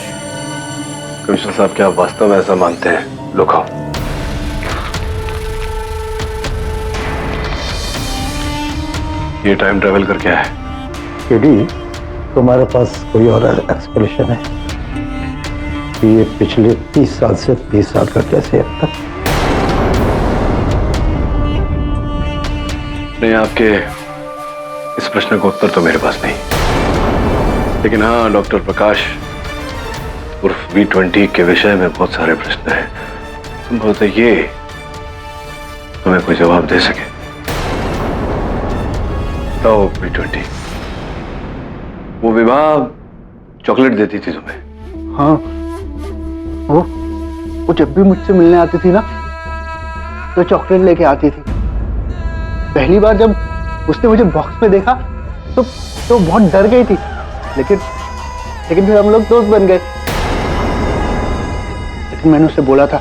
Speaker 9: कमिश्नर साहब, क्या आप वास्तव में ऐसा मानते हैं? लो खाओ। ये टाइम ट्रेवल करके आया है।
Speaker 13: केडी, तुम्हारे पास कोई और एक्सप्लेनेशन है कि ये पिछले 30 साल से 20 साल का कैसे अब तक?
Speaker 9: नहीं, आपके इस प्रश्न का उत्तर तो मेरे पास नहीं, लेकिन हाँ, डॉक्टर प्रकाश उर्फ V20 के विषय में बहुत सारे प्रश्न हैं। संभवतः ये हमें कोई जवाब दे सके। तो V20, वो विवाह चॉकलेट देती थी तुम्हें?
Speaker 2: हाँ, वो जब भी मुझसे मिलने आती थी ना, तो चॉकलेट लेके आती थी। पहली बार जब उसने मुझे बॉक्स में देखा तो बहुत डर गई थी, लेकिन फिर हम लोग दोस्त बन गए। लेकिन मैंने उससे बोला था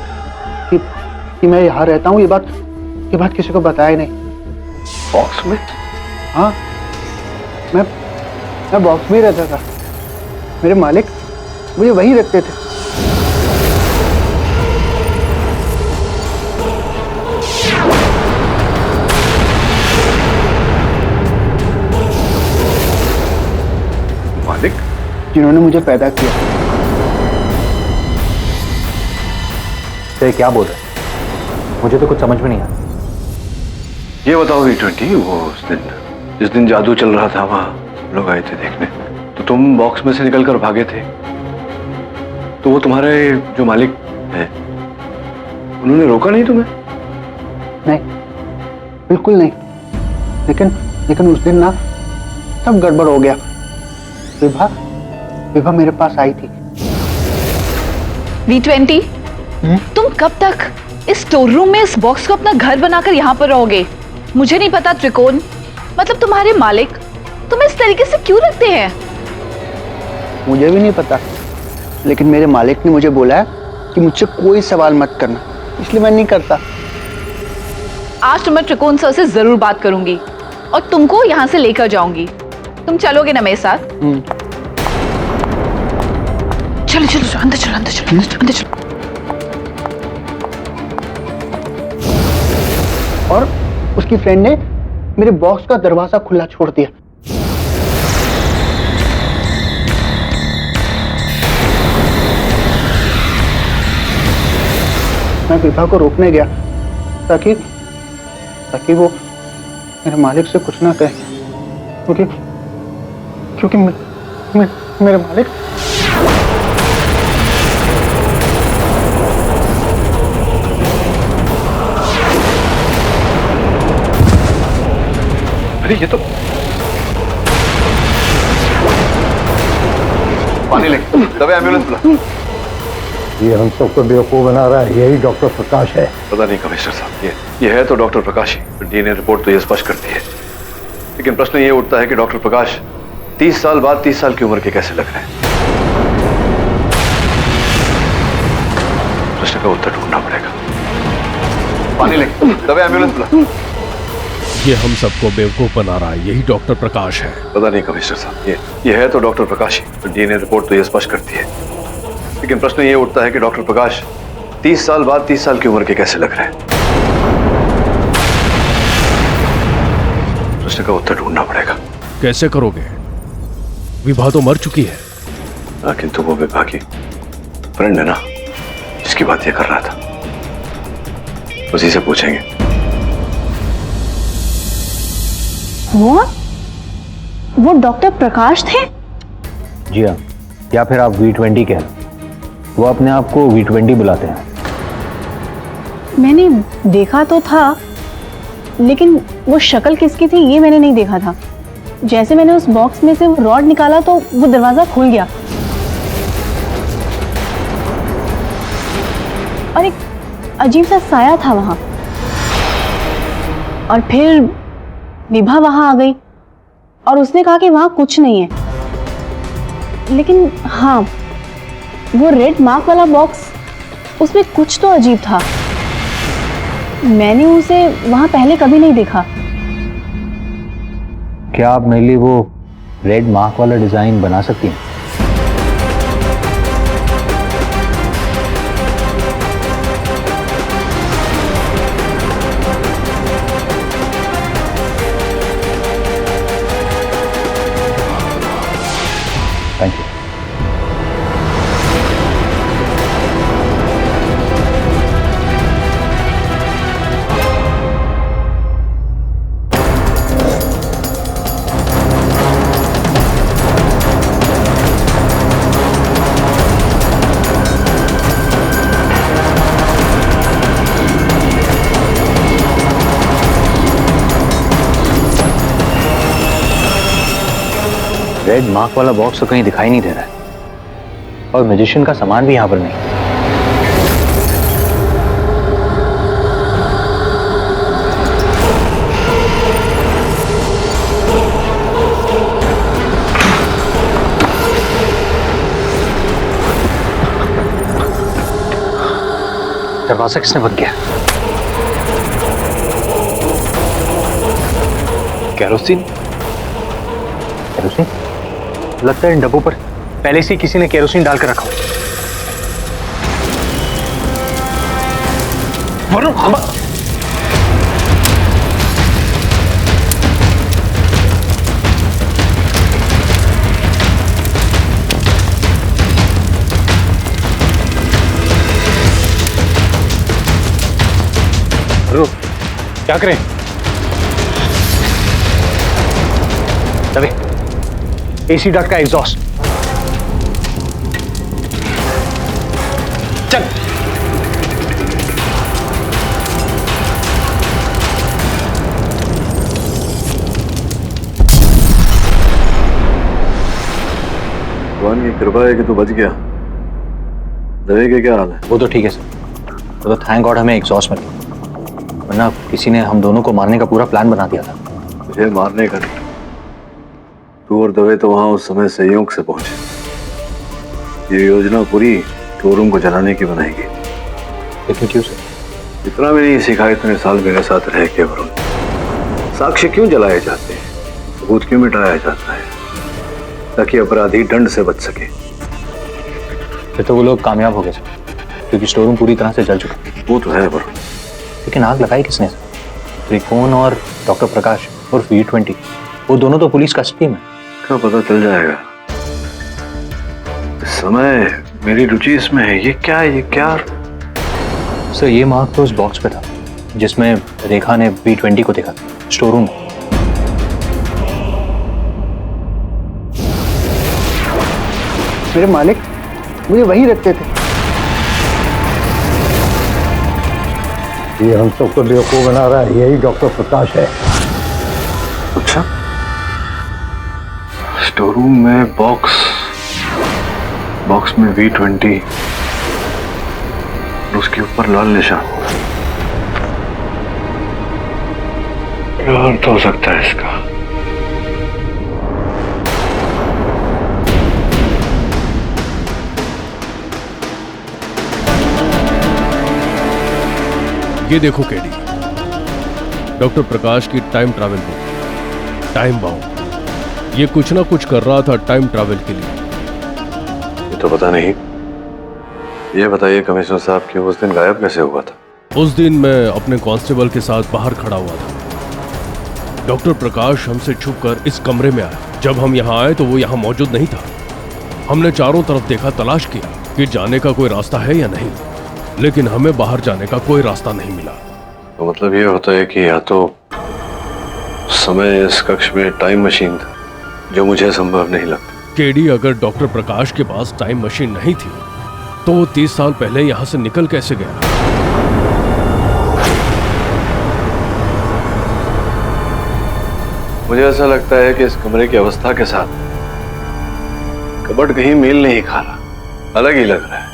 Speaker 2: कि मैं यहाँ रहता हूँ, ये बात किसी को बताया नहीं।
Speaker 9: बॉक्स में?
Speaker 2: हाँ, मैं बॉक्स में ही रहता था। मेरे मालिक मुझे वहीं रखते थे।
Speaker 9: मालिक?
Speaker 2: जिन्होंने मुझे पैदा किया।
Speaker 12: तो क्या बोल रहे? मुझे तो कुछ समझ में नहीं आया।
Speaker 9: ये बताओ V20, वो उस दिन जिस दिन जादू चल रहा था, वहां लोग आए थे देखने, तो तुम बॉक्स में से निकलकर भागे थे, तो वो तुम्हारे जो मालिक हैं, उन्होंने रोका नहीं तुम्हें?
Speaker 2: नहीं, बिल्कुल नहीं। लेकिन उस दिन ना सब गड़बड़ हो गया। विभा मेरे पास आई थी।
Speaker 5: V20, तुम कब तक इस स्टोर रूम में इस बॉक्स को अपना घर बनाकर यहाँ पर रहोगे? मुझे नहीं पता त्रिकोण, मतलब तुम्हारे मालिक तुम्हें इस तरीके से क्यों रखते हैं?
Speaker 2: मुझे भी नहीं पता, लेकिन मेरे मालिक ने मुझे बोला है कि मुझसे कोई सवाल मत करना, इसलिए मैं नहीं करता।
Speaker 5: आज तो मैं त्रिकोण सर से जरूर बात करूंगी और तुमको यहाँ से लेकर जाऊंगी। तुम चलोगे ना मेरे साथ? चलो चलो चलो, अंदर चलो, अंदर चलो, अंदर चलो।
Speaker 12: और उसकी फ्रेंड ने मेरे बॉक्स का दरवाजा खुला छोड़ दिया। मैं विभा को रोकने गया ताकि वो मेरे मालिक से कुछ ना कहे, क्योंकि मेरे मालिक
Speaker 9: ये तो पानी ले, दबे एम्बुलेंस बुला।
Speaker 13: ये हम सबको बेवकूफ बना रहा है, यही डॉक्टर प्रकाश है।
Speaker 9: पता नहीं कमिश्नर साहब, ये है तो डॉक्टर प्रकाश ही। डीएनए रिपोर्ट तो ये स्पष्ट करती है, लेकिन प्रश्न ये उठता है कि डॉक्टर प्रकाश 30 साल बाद 30 साल की उम्र के कैसे लग रहे हैं? प्रश्न का उत्तर ढूंढना पड़ेगा। पानी ले, दबे एम्बुलेंस बुला।
Speaker 3: ये हम सबको बेवकूफ बना रहा है, यही डॉक्टर प्रकाश है।
Speaker 9: पता नहीं कमिश्नर साहब, ये है तो डॉक्टर प्रकाश ही। डीएनए रिपोर्ट तो ये स्पष्ट करती है, लेकिन प्रश्न ये उठता है कि डॉक्टर प्रकाश 30 साल बाद 30 साल की उम्र के कैसे लग रहे हैं? प्रश्न का उत्तर ढूंढना पड़ेगा।
Speaker 3: कैसे करोगे? विभा तो मर चुकी है।
Speaker 9: हाँ, किंतु वो विभा की फ्रेंड है ना, जिसकी बात ये कर रहा था, उसी से पूछेंगे।
Speaker 6: वो डॉक्टर प्रकाश थे?
Speaker 8: जी हाँ, या फिर आप V20 कह लो। वो अपने आप को V20 बुलाते हैं।
Speaker 6: मैंने देखा तो था, लेकिन वो शक्ल किसकी थी ये मैंने नहीं देखा था। जैसे मैंने उस बॉक्स में से वो रॉड निकाला तो वो दरवाजा खुल गया और एक अजीब सा साया था वहां, और फिर विभा वहां आ गई और उसने कहा कि वहां कुछ नहीं है। लेकिन हाँ, वो रेड मार्क वाला बॉक्स, उसमें कुछ तो अजीब था। मैंने उसे वहां पहले कभी नहीं देखा।
Speaker 8: क्या आप मेरे लिए वो रेड मार्क वाला डिजाइन बना सकती हैं? Thank you. रेड मार्क वाला बॉक्स तो कहीं दिखाई नहीं दे रहा है, और मैजिशियन का सामान भी यहां पर नहीं। दरवाजा किसने बंद किया? केरोसिन? केरोसिन? लगता है इन डब्बों पर पहले से किसी ने केरोसिन डालकर रखा हो। वरुण,
Speaker 10: क्या करें?
Speaker 8: दबे, एसी डक्ट का एग्जॉस्ट। चल।
Speaker 9: भगवान की कृपा है कि तू बच गया। दवे के क्या हाल है?
Speaker 8: वो तो ठीक है सर, तो थैंक गॉड हमें एग्जॉस्ट मिला, वरना किसी ने हम दोनों को मारने का पूरा प्लान बना दिया था।
Speaker 9: मुझे मारने का नहीं, तू और दवे तो वहां उस समय संयोग से पहुंचे। ये योजना पूरी शोरूम को जलाने की बनाएगी।
Speaker 8: लेकिन क्यों सर?
Speaker 9: इतना भी नहीं सीखा इतने साल मेरे साथ रह के वरुण। साक्ष्य क्यों जलाए जाते हैं, सबूत क्यों मिटाया जाता है, ताकि अपराधी दंड से बच सके।
Speaker 8: फिर तो वो लोग कामयाब हो गए सर, क्योंकि स्टोर रूम पूरी तरह से जल चुका।
Speaker 9: वो तो है वरुण,
Speaker 8: लेकिन आग लगाई किसने सर? त्रिकोण और डॉक्टर प्रकाश और V20, वो दोनों तो पुलिस कस्टडी में।
Speaker 9: क्या पता चल जाएगा। इस समय मेरी रुचि इसमें है। ये क्या है, ये क्या?
Speaker 8: सर ये मार्क तो उस बॉक्स पे था जिसमें रेखा ने V20 को देखा स्टोर रूम में।
Speaker 12: मेरे मालिक मुझे वही रखते थे।
Speaker 13: ये हम सबको बेवकूफ बना रहा है, यही डॉक्टर प्रकाश है।
Speaker 9: अच्छा, स्टोर रूम में बॉक्स में V20, उसके ऊपर लाल निशान। क्या अर्थ हो सकता है इसका?
Speaker 14: ये देखो केडी, डॉक्टर प्रकाश की time travel book, time bound. ये कुछ ना कुछ कर रहा था टाइम ट्रैवल के लिए।
Speaker 9: ये तो पता नहीं। ये बताइए कमिश्नर साहब कि उस दिन गायब कैसे हुआ था?
Speaker 14: उस दिन मैं अपने कांस्टेबल के साथ बाहर खड़ा हुआ था। डॉक्टर प्रकाश हमसे छुपकर इस कमरे में आया। जब हम यहाँ आए तो वो यहाँ मौजूद नहीं था। हमने चारों तरफ देखा, तलाश किया कि जाने का कोई रास्ता है या नहीं, लेकिन हमें बाहर जाने का कोई रास्ता नहीं मिला।
Speaker 9: तो मतलब ये होता है कि या तो समय इस कक्ष में टाइम मशीन था, जो मुझे संभव नहीं लगता।
Speaker 14: केडी, अगर डॉक्टर प्रकाश के पास टाइम मशीन नहीं थी तो वो 30 साल पहले यहाँ से निकल कैसे गया?
Speaker 9: मुझे ऐसा लगता है कि इस कमरे की अवस्था के साथ कबर्ड कहीं मेल नहीं खा रहा, अलग ही लग रहा है।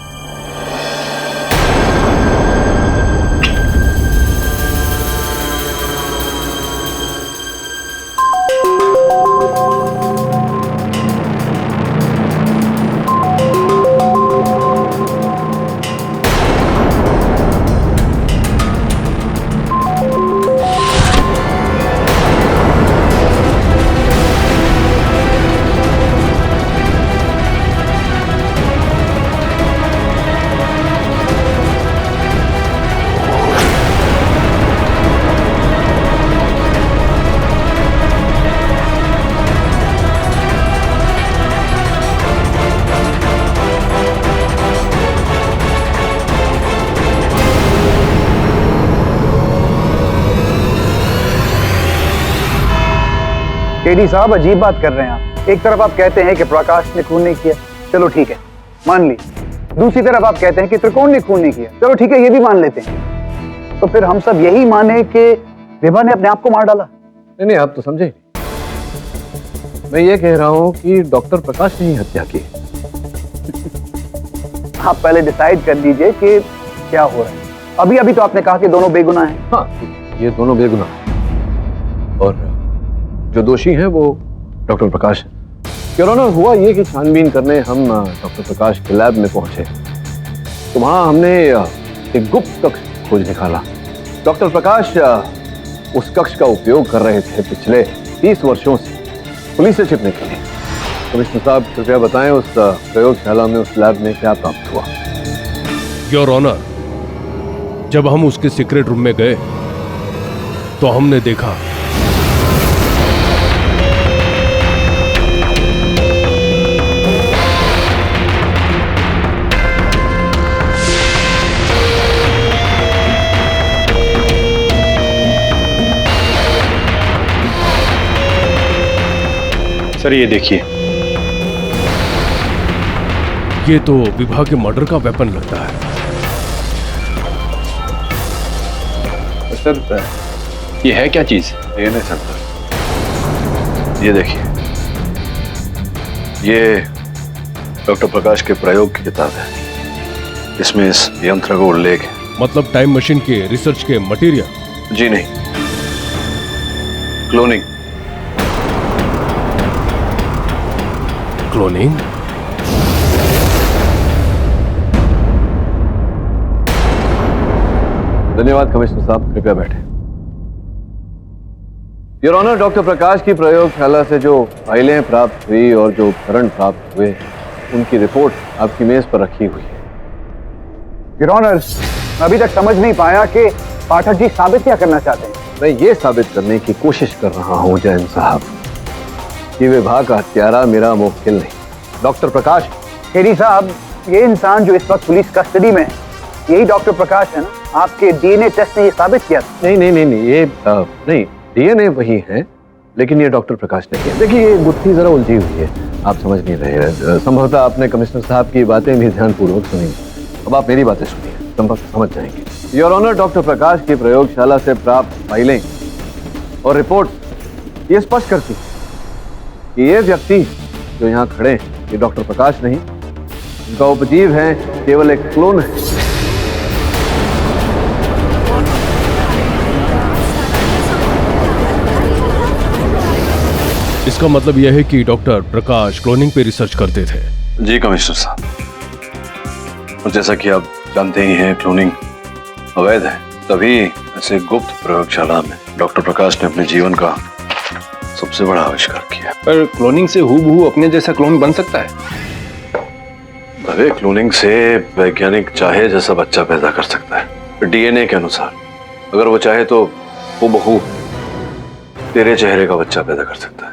Speaker 12: केडी साहब, अजीब बात कर रहे हैं आप। एक तरफ आप कहते हैं कि प्रकाश ने खून नहीं किया, चलो ठीक है, मान ली। दूसरी तरफ आप कहते हैं कि त्रिकोण ने खून नहीं किया, चलो ठीक है, ये भी मान लेते हैं। तो फिर हम सब यही माने कि विभा ने अपने आप को मार डाला?
Speaker 9: नहीं, आप तो समझे। मैं ये कह रहा हूं कि डॉक्टर प्रकाश ने ही हत्या की।
Speaker 12: आप पहले डिसाइड कर लीजिए कि क्या हो रहा है। अभी अभी तो आपने कहा कि दोनों बेगुनाह हैं।
Speaker 9: हाँ, ये दोनों बेगुनाह हैं और जो दोषी हैं वो डॉक्टर प्रकाश है। योर ऑनर, हुआ ये कि छानबीन करने हम डॉक्टर प्रकाश के लैब में पहुंचे तो वहां हमने एक गुप्त कक्ष खोज निकाला। डॉक्टर प्रकाश उस कक्ष का उपयोग कर रहे थे पिछले 30 वर्षों से पुलिस से छिपने के लिए। कमिश्नर साहब, कृपया बताएं उस प्रयोगशाला में, उस लैब में क्या प्राप्त हुआ?
Speaker 14: योर ऑनर, जब हम उसके सीक्रेट रूम में गए तो हमने देखा
Speaker 10: सर, ये देखिए,
Speaker 14: ये तो विभा के मर्डर का वेपन लगता है।
Speaker 9: सर,
Speaker 10: ये है क्या चीज?
Speaker 9: ये नहीं सकता। ये देखिए, ये डॉक्टर प्रकाश के प्रयोग की किताब है। इसमें इस यंत्र का उल्लेख है।
Speaker 14: मतलब टाइम मशीन के रिसर्च के मटेरियल?
Speaker 9: जी नहीं, क्लोनिंग।
Speaker 14: क्लोनिंग?
Speaker 9: धन्यवाद कमिश्नर साहब, कृपया बैठे। योर ऑनर, डॉक्टर प्रकाश की प्रयोगशाला से जो फाइलें प्राप्त हुई और जो उपकरण प्राप्त हुए, उनकी रिपोर्ट आपकी मेज पर रखी हुई है।
Speaker 12: योर ऑनर, मैं अभी तक समझ नहीं पाया कि पाठक जी साबित क्या करना चाहते हैं।
Speaker 9: मैं ये साबित करने की कोशिश कर रहा हूँ जैन साहब कि विभा का हत्यारा मेरा मुवक्किल नहीं, डॉक्टर प्रकाश।
Speaker 12: खेरी साहब, ये इंसान जो इस वक्त पुलिस कस्टडी में है, यही डॉक्टर प्रकाश है ना? आपके डीएनए टेस्ट ने ये साबित किया था।
Speaker 9: नहीं, ये नहीं, डीएनए वही है, लेकिन ये डॉक्टर प्रकाश नहीं है। देखिए, ये गुत्थी जरा उलझी हुई है, आप समझ नहीं रहे हैं। संभवतः आपने कमिश्नर साहब की बातें भी ध्यानपूर्वक सुनी, अब आप मेरी बातें सुनिए, संभवतः समझ जाएंगे। योर ऑनर, डॉक्टर प्रकाश की प्रयोगशाला से प्राप्त फाइलें और रिपोर्ट ये स्पष्ट करती कि ये व्यक्ति जो यहाँ खड़े हैं, ये डॉक्टर प्रकाश नहीं, उनका उपजीव है केवल एक क्लोन है।
Speaker 14: इसका मतलब यह है कि डॉक्टर प्रकाश क्लोनिंग पे रिसर्च करते थे।
Speaker 9: जी कमिश्नर साहब, और जैसा कि आप जानते ही हैं, क्लोनिंग अवैध है, तभी ऐसे गुप्त प्रयोगशाला में डॉक्टर प्रकाश ने अपने जीवन का सबसे बड़ा आविष्कार किया।
Speaker 10: पर क्लोनिंग से हूबहू अपने जैसा क्लोन बन सकता है?
Speaker 9: अरे क्लोनिंग से वैज्ञानिक चाहे जैसा बच्चा पैदा कर सकता है, डीएनए के अनुसार। अगर वो चाहे तो हूबहू तेरे चेहरे का बच्चा पैदा कर सकता है,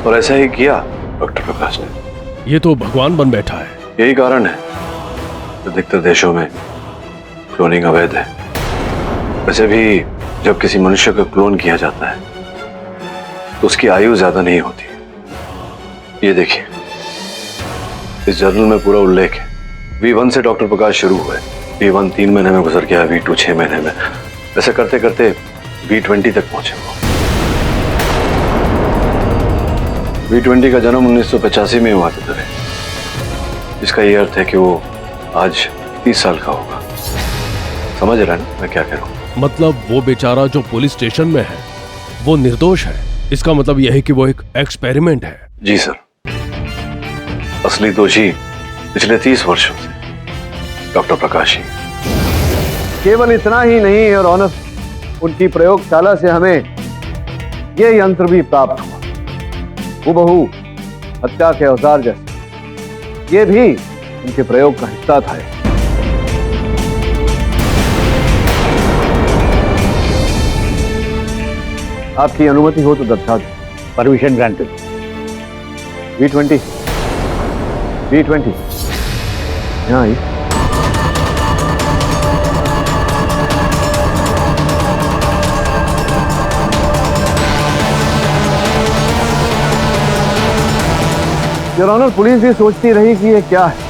Speaker 9: और ऐसा ही किया डॉक्टर प्रकाश ने।
Speaker 14: ये तो भगवान बन बैठा है।
Speaker 9: यही कारण है अधिकतर देशों में क्लोनिंग अवैध है। वैसे भी जब किसी मनुष्य का क्लोन किया जाता है तो उसकी आयु ज्यादा नहीं होती। ये देखिए, इस जर्नल में पूरा उल्लेख है। V1 से डॉक्टर प्रकाश शुरू हुए, V1 3 महीने में गुजर गया, V2 6 महीने में, ऐसे करते करते V20 तक पहुंचे वो। V20 का जन्म 1985 में हुआ था। इसका ये अर्थ है कि वो आज 30 साल का होगा। समझ रहा है ना मैं क्या कह रहा हूँ?
Speaker 14: मतलब वो बेचारा जो पुलिस स्टेशन में है वो निर्दोष है। इसका मतलब यह है कि वो एक एक्सपेरिमेंट है।
Speaker 9: जी सर, असली दोषी पिछले 30 वर्षों से डॉक्टर प्रकाश ही। केवल इतना ही नहीं और ऑनर, उनकी प्रयोगशाला से हमें यह यंत्र भी प्राप्त हुआ, हूबहू हत्या के औजार जैसे। ये भी उनके प्रयोग का हिस्सा था। आपकी अनुमति हो तो दर्शा दो।
Speaker 13: Permission granted.
Speaker 9: V20 यहाँ आई। योर ऑनर, पुलिस भी सोचती रही कि ये क्या है।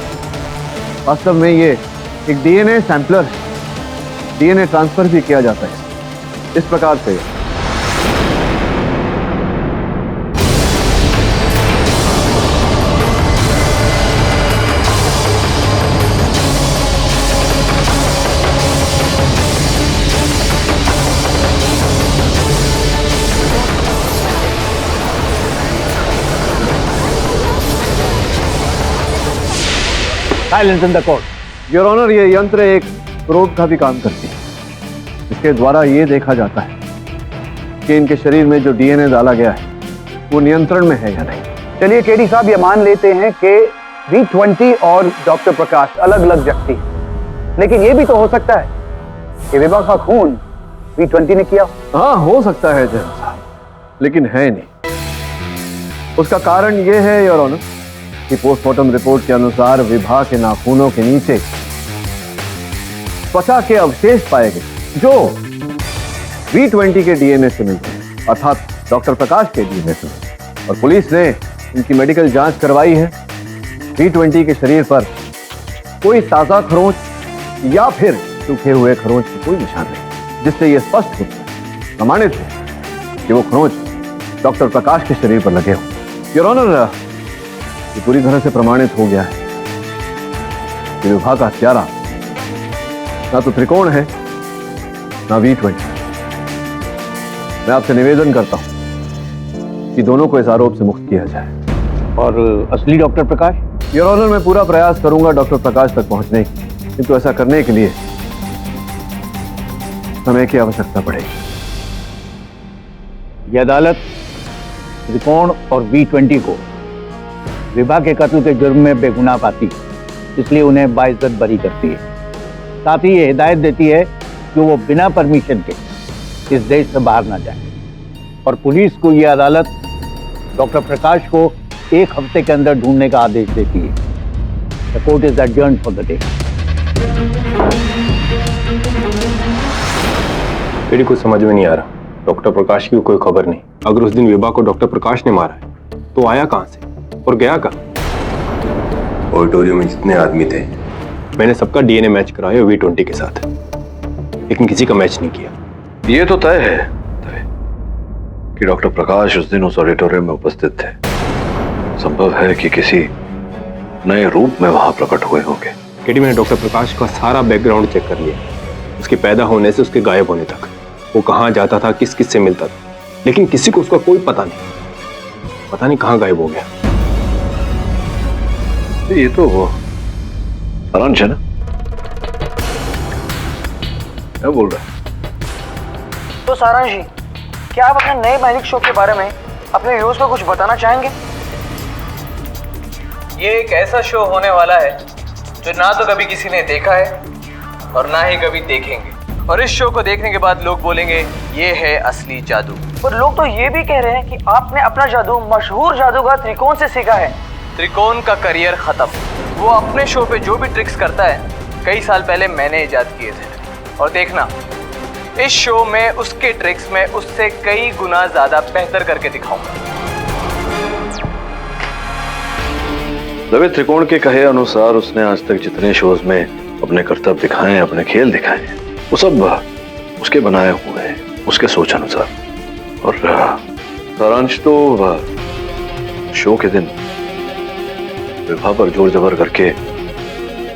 Speaker 9: वास्तव में ये एक डीएनए सैंपलर है। डीएनए ट्रांसफर भी किया जाता है इस प्रकार से।
Speaker 13: Silence in the court.
Speaker 9: Your honour, ये यंत्र एक प्रोब का भी काम करती है। इसके द्वारा ये देखा जाता है कि इनके शरीर में जो डीएनए डाला गया है वो नियंत्रण में है या नहीं।
Speaker 12: चलिए केडी साहब, ये मान लेते हैं कि V20 और डॉक्टर प्रकाश अलग अलग व्यक्ति हैं, लेकिन ये भी तो हो सकता है कि विभा का खून V20 ने किया।
Speaker 9: हाँ, हो सकता है जैन साहब, लेकिन है नहीं। उसका कारण ये है योर ऑनर कि पोस्टमार्टम रिपोर्ट के अनुसार विभा के नाखूनों के नीचे त्वचा के अवशेष पाए गए जो V20 के डीएनए से मिलते हैं, अर्थात डॉक्टर प्रकाश के डीएनए से। और पुलिस ने इनकी मेडिकल जांच करवाई है। V20 के शरीर पर कोई ताजा खरोंच या फिर सूखे हुए खरोंच के कोई निशान नहीं, जिससे यह स्पष्ट रूप से प्रमाणित है कि वो खरोंच डॉक्टर प्रकाश के शरीर पर लगे हों। योर ऑनर, ये पूरी तरह से प्रमाणित हो गया है कि विभा का हत्यारा ना तो त्रिकोण है ना V20। मैं आपसे निवेदन करता हूं कि दोनों को इस आरोप से मुक्त किया जाए।
Speaker 13: और असली डॉक्टर प्रकाश?
Speaker 9: योर ऑनर, मैं पूरा प्रयास करूंगा डॉक्टर प्रकाश तक पहुंचने की, किंतु ऐसा करने के लिए समय की आवश्यकता पड़ेगी।
Speaker 13: यह अदालत त्रिकोण और B20 को विभा के कत्ल के जुर्म में बेगुनाह पाती है, इसलिए उन्हें बाइज्जत बरी करती है। साथ ही ये हिदायत देती है कि वो बिना परमिशन के इस देश से बाहर ना जाए। और पुलिस को यह अदालत डॉक्टर प्रकाश को 1 हफ्ते के अंदर ढूंढने का आदेश देती है। The court is adjourned for the day.
Speaker 10: मेरी कुछ समझ में नहीं आ रहा। डॉक्टर प्रकाश की कोई खबर नहीं। अगर उस दिन विभा को डॉक्टर प्रकाश ने मारा है तो आया कहां से और गया कहां? ऑडिटोरियम में जितने आदमी थे मैंने सबका डीएनए मैच कराया V20 के साथ, लेकिन किसी का मैच नहीं किया।
Speaker 9: ये तो तय है कि डॉक्टर प्रकाश उस दिन उस ऑडिटोरियम में उपस्थित थे। संभव है कि किसी नए रूप में वहां प्रकट हुए होंगे।
Speaker 10: केटी, मैंने डॉक्टर प्रकाश का सारा बैकग्राउंड चेक कर लिया, उसके पैदा होने से उसके गायब होने तक, वो कहाँ जाता था, किस किस से मिलता था, लेकिन किसी को उसका कोई पता नहीं कहाँ गायब हो गया।
Speaker 9: ये तो वो सारांश है ना? क्या बोल रहा है?
Speaker 15: तो सारांश जी, क्या आप अपने नए मैजिक शो के बारे में अपने व्यूअर्स को कुछ बताना चाहेंगे?
Speaker 8: ये एक ऐसा शो होने वाला है जो ना तो कभी किसी ने देखा है और ना ही कभी देखेंगे। और इस शो को देखने के बाद लोग बोलेंगे ये है असली जादू।
Speaker 15: और लोग तो ये भी कह रहे हैं कि आपने अपना जादू मशहूर जादूगर त्रिकोण से सीखा है।
Speaker 8: त्रिकोण का करियर खत्म। वो अपने शो पे जो भी ट्रिक्स करता है कई साल पहले मैंने इजाद किए थे। और देखना, इस शो में उसके ट्रिक्स में उससे कई गुना ज्यादा बेहतर करके दिखाऊंगा।
Speaker 9: रवि त्रिकोण के कहे अनुसार उसने आज तक जितने शोज में अपने कर्तव्य दिखाए, अपने खेल दिखाए, वो सब उसके बनाए हुए हैं, उसके सोच अनुसार। और सारांश तो शो के दिन विभा पर जोर जबर करके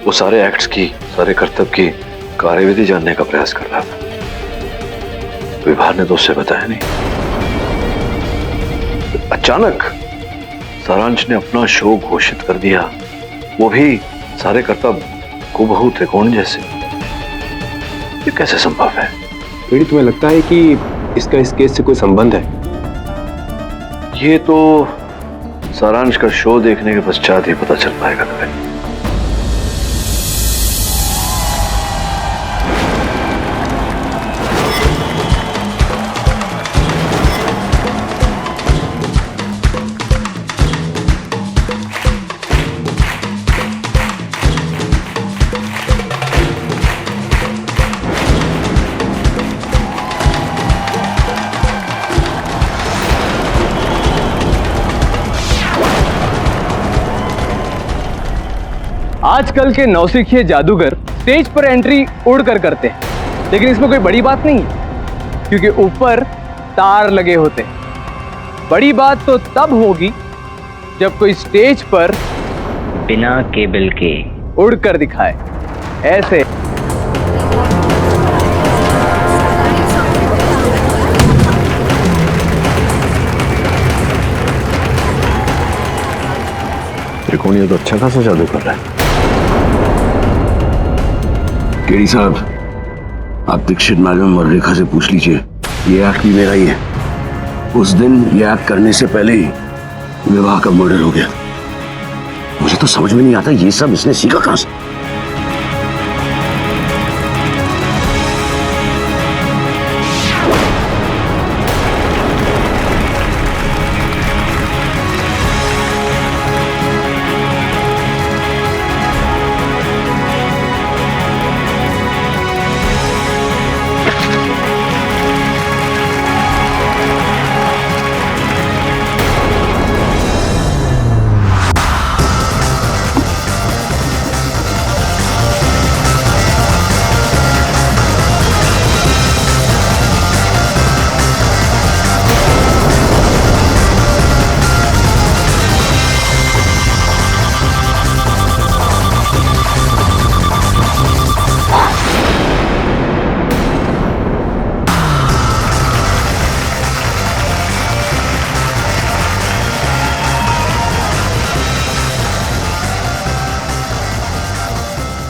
Speaker 9: वो सारे एक्ट्स की, सारे कर्तव्य की कार्यविधि जानने का प्रयास कर रहा था। विभा ने तो उससे बताया नहीं। अचानक सारांश ने अपना शो घोषित कर दिया, वो भी सारे कर्तव्य हूबहू त्रिकोण जैसे। ये कैसे संभव है?
Speaker 10: बेटी, तुम्हें लगता है कि इसका इस केस से कोई संबंध है?
Speaker 9: ये तो सारांश का शो देखने के पश्चात ही पता चल पाएगा तुम्हें।
Speaker 8: आजकल के नौसिखिए जादूगर स्टेज पर एंट्री उड़कर करते हैं, लेकिन इसमें कोई बड़ी बात नहीं है क्योंकि ऊपर तार लगे होते हैं। बड़ी बात तो तब होगी जब कोई स्टेज पर
Speaker 16: बिना केबल के
Speaker 8: उड़कर दिखाए। ऐसे
Speaker 9: त्रिकोणीय तो अच्छा खासा जादू कर रहा है। केडी साहब, आप दीक्षित मैडम और रेखा से पूछ लीजिए, ये एक्ट भी मेरा ही है। उस दिन ये एक्ट करने से पहले ही विवाह का मर्डर हो गया। मुझे तो समझ में नहीं आता ये सब इसने सीखा कहां से।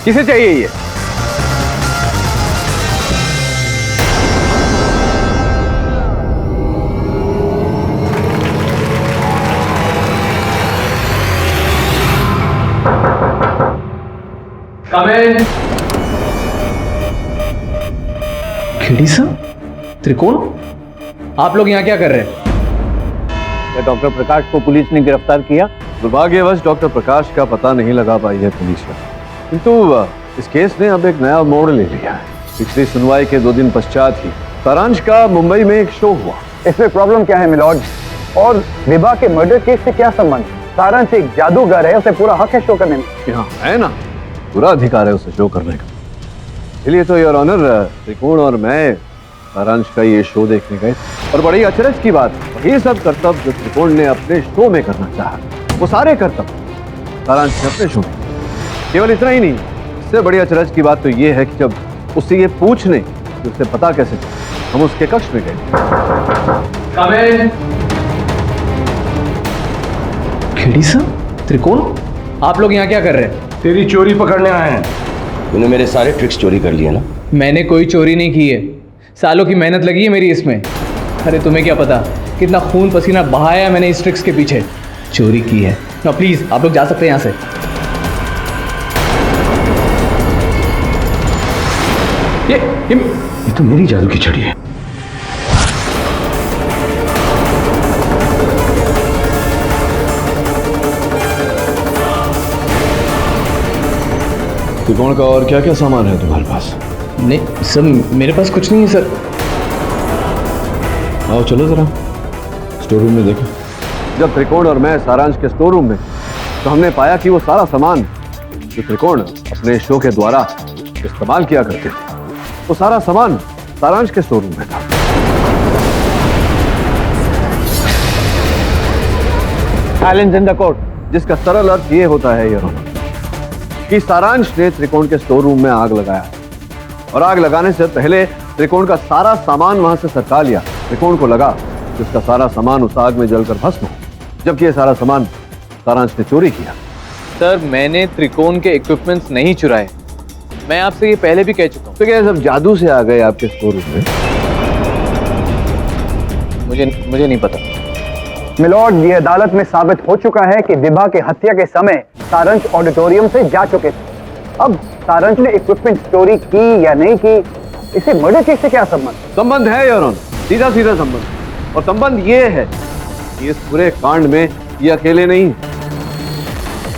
Speaker 8: किसे चाहिए ये? त्रिकोण, आप लोग यहाँ क्या कर रहे हैं?
Speaker 13: क्या डॉक्टर प्रकाश को पुलिस ने गिरफ्तार किया?
Speaker 9: दुर्भाग्यवश डॉक्टर प्रकाश का पता नहीं लगा पाई है पुलिस का, किंतु इस केस ने अब एक नया मोड़ ले लिया है। पिछली सुनवाई के 2 दिन पश्चात ही सारांश का मुंबई में एक शो हुआ।
Speaker 12: इसमें प्रॉब्लम क्या है मिलॉर्ड? और विभा के मर्डर केस से क्या संबंध? सारांश एक जादूगर है, उसे पूरा हक है शो करने में।
Speaker 9: हाँ है ना, पूरा अधिकार है उसे शो करने का। इसलिए तो योर ऑनर त्रिकोण और मैं सारांश का ये शो देखने गए और बड़ी अचरज की बात, ये सब कर्तव्य जो त्रिकोण ने अपने शो में करना चाहा, वो सारे कर्तव्य सारांश ने अपने शो में। केवल इतना ही नहीं, इससे बड़ी अचरज की बात तो ये है कि जब उससे ये पूछने कि उसे पता कैसे चला, हम उसके कक्ष में गए।
Speaker 8: खेड़ी साहब, त्रिकोण, आप लोग यहाँ क्या कर रहे हैं?
Speaker 1: तेरी चोरी पकड़ने आए हैं।
Speaker 7: तूने मेरे सारे ट्रिक्स चोरी कर लिए ना?
Speaker 8: मैंने कोई चोरी नहीं की है, सालों की मेहनत लगी है मेरी इसमें। अरे तुम्हें क्या पता कितना खून पसीना बहाया मैंने इस ट्रिक्स के पीछे। चोरी की है ना, प्लीज आप लोग जा सकते हैं यहाँ से।
Speaker 7: ये तो मेरी जादू की छड़ी है।
Speaker 9: त्रिकोण का और क्या क्या सामान है तुम्हारे पास?
Speaker 8: नहीं सर, मेरे पास कुछ नहीं है सर।
Speaker 9: आओ चलो जरा स्टोर रूम में देखो। जब त्रिकोण और मैं सारांश के स्टोर रूम में, तो हमने पाया कि वो सारा सामान जो त्रिकोण अपने शो के द्वारा इस्तेमाल किया करते थे, वो सारा सामान सारांश के स्टोर रूम में था।
Speaker 13: Silence in the court.
Speaker 9: जिसका सरल अर्थ ये होता है योर ऑनर कि सारांश ने त्रिकोण के स्टोर रूम में आग लगाया और आग लगाने से पहले त्रिकोण का सारा सामान वहां से सरका लिया। त्रिकोण को लगा कि उसका सारा सामान उस आग में जलकर भस्म हो, जबकि ये सारा सामान सारांश ने चोरी किया।
Speaker 8: सर, मैंने त्रिकोण के इक्विपमेंट्स नहीं चुराए, मैं आपसे ये पहले भी कह चुका हूँ।
Speaker 9: तो क्या सब जादू से आ गए आपके स्टोर रूम में?
Speaker 8: मुझे नहीं पता
Speaker 12: मिलॉर्ड, ये अदालत में साबित हो चुका है कि विभा के हत्या के समय सारांश ऑडिटोरियम से जा चुके थे। अब सारांश ने इक्विपमेंट चोरी की या नहीं की, इसे मर्डर केस से क्या संबंध?
Speaker 9: संबंध है योर ऑनर, सीधा सीधा संबंध। और संबंध ये है कि इस पूरे कांड में ये अकेले नहीं,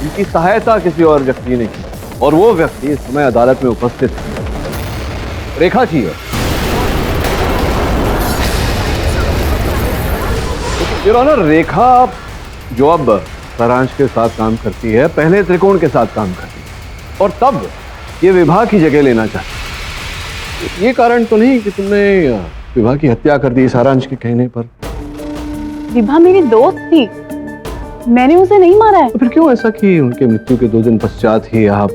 Speaker 9: इनकी सहायता किसी और व्यक्ति ने की, और वो व्यक्ति इस समय अदालत में उपस्थित है। रेखा जी है। योर ऑनर, रेखा जो अब सारांश के साथ काम करती है, पहले त्रिकोण के साथ काम करती है और तब ये विभा की जगह लेना चाहती। ये कारण तो नहीं कि तुमने विभा की हत्या कर दी सारांश के कहने पर?
Speaker 6: विभा मेरी दोस्त थी, मैंने उसे नहीं मारा है।
Speaker 9: तो फिर क्यों ऐसा कि उनके मृत्यु के 2 दिन पश्चात ही आप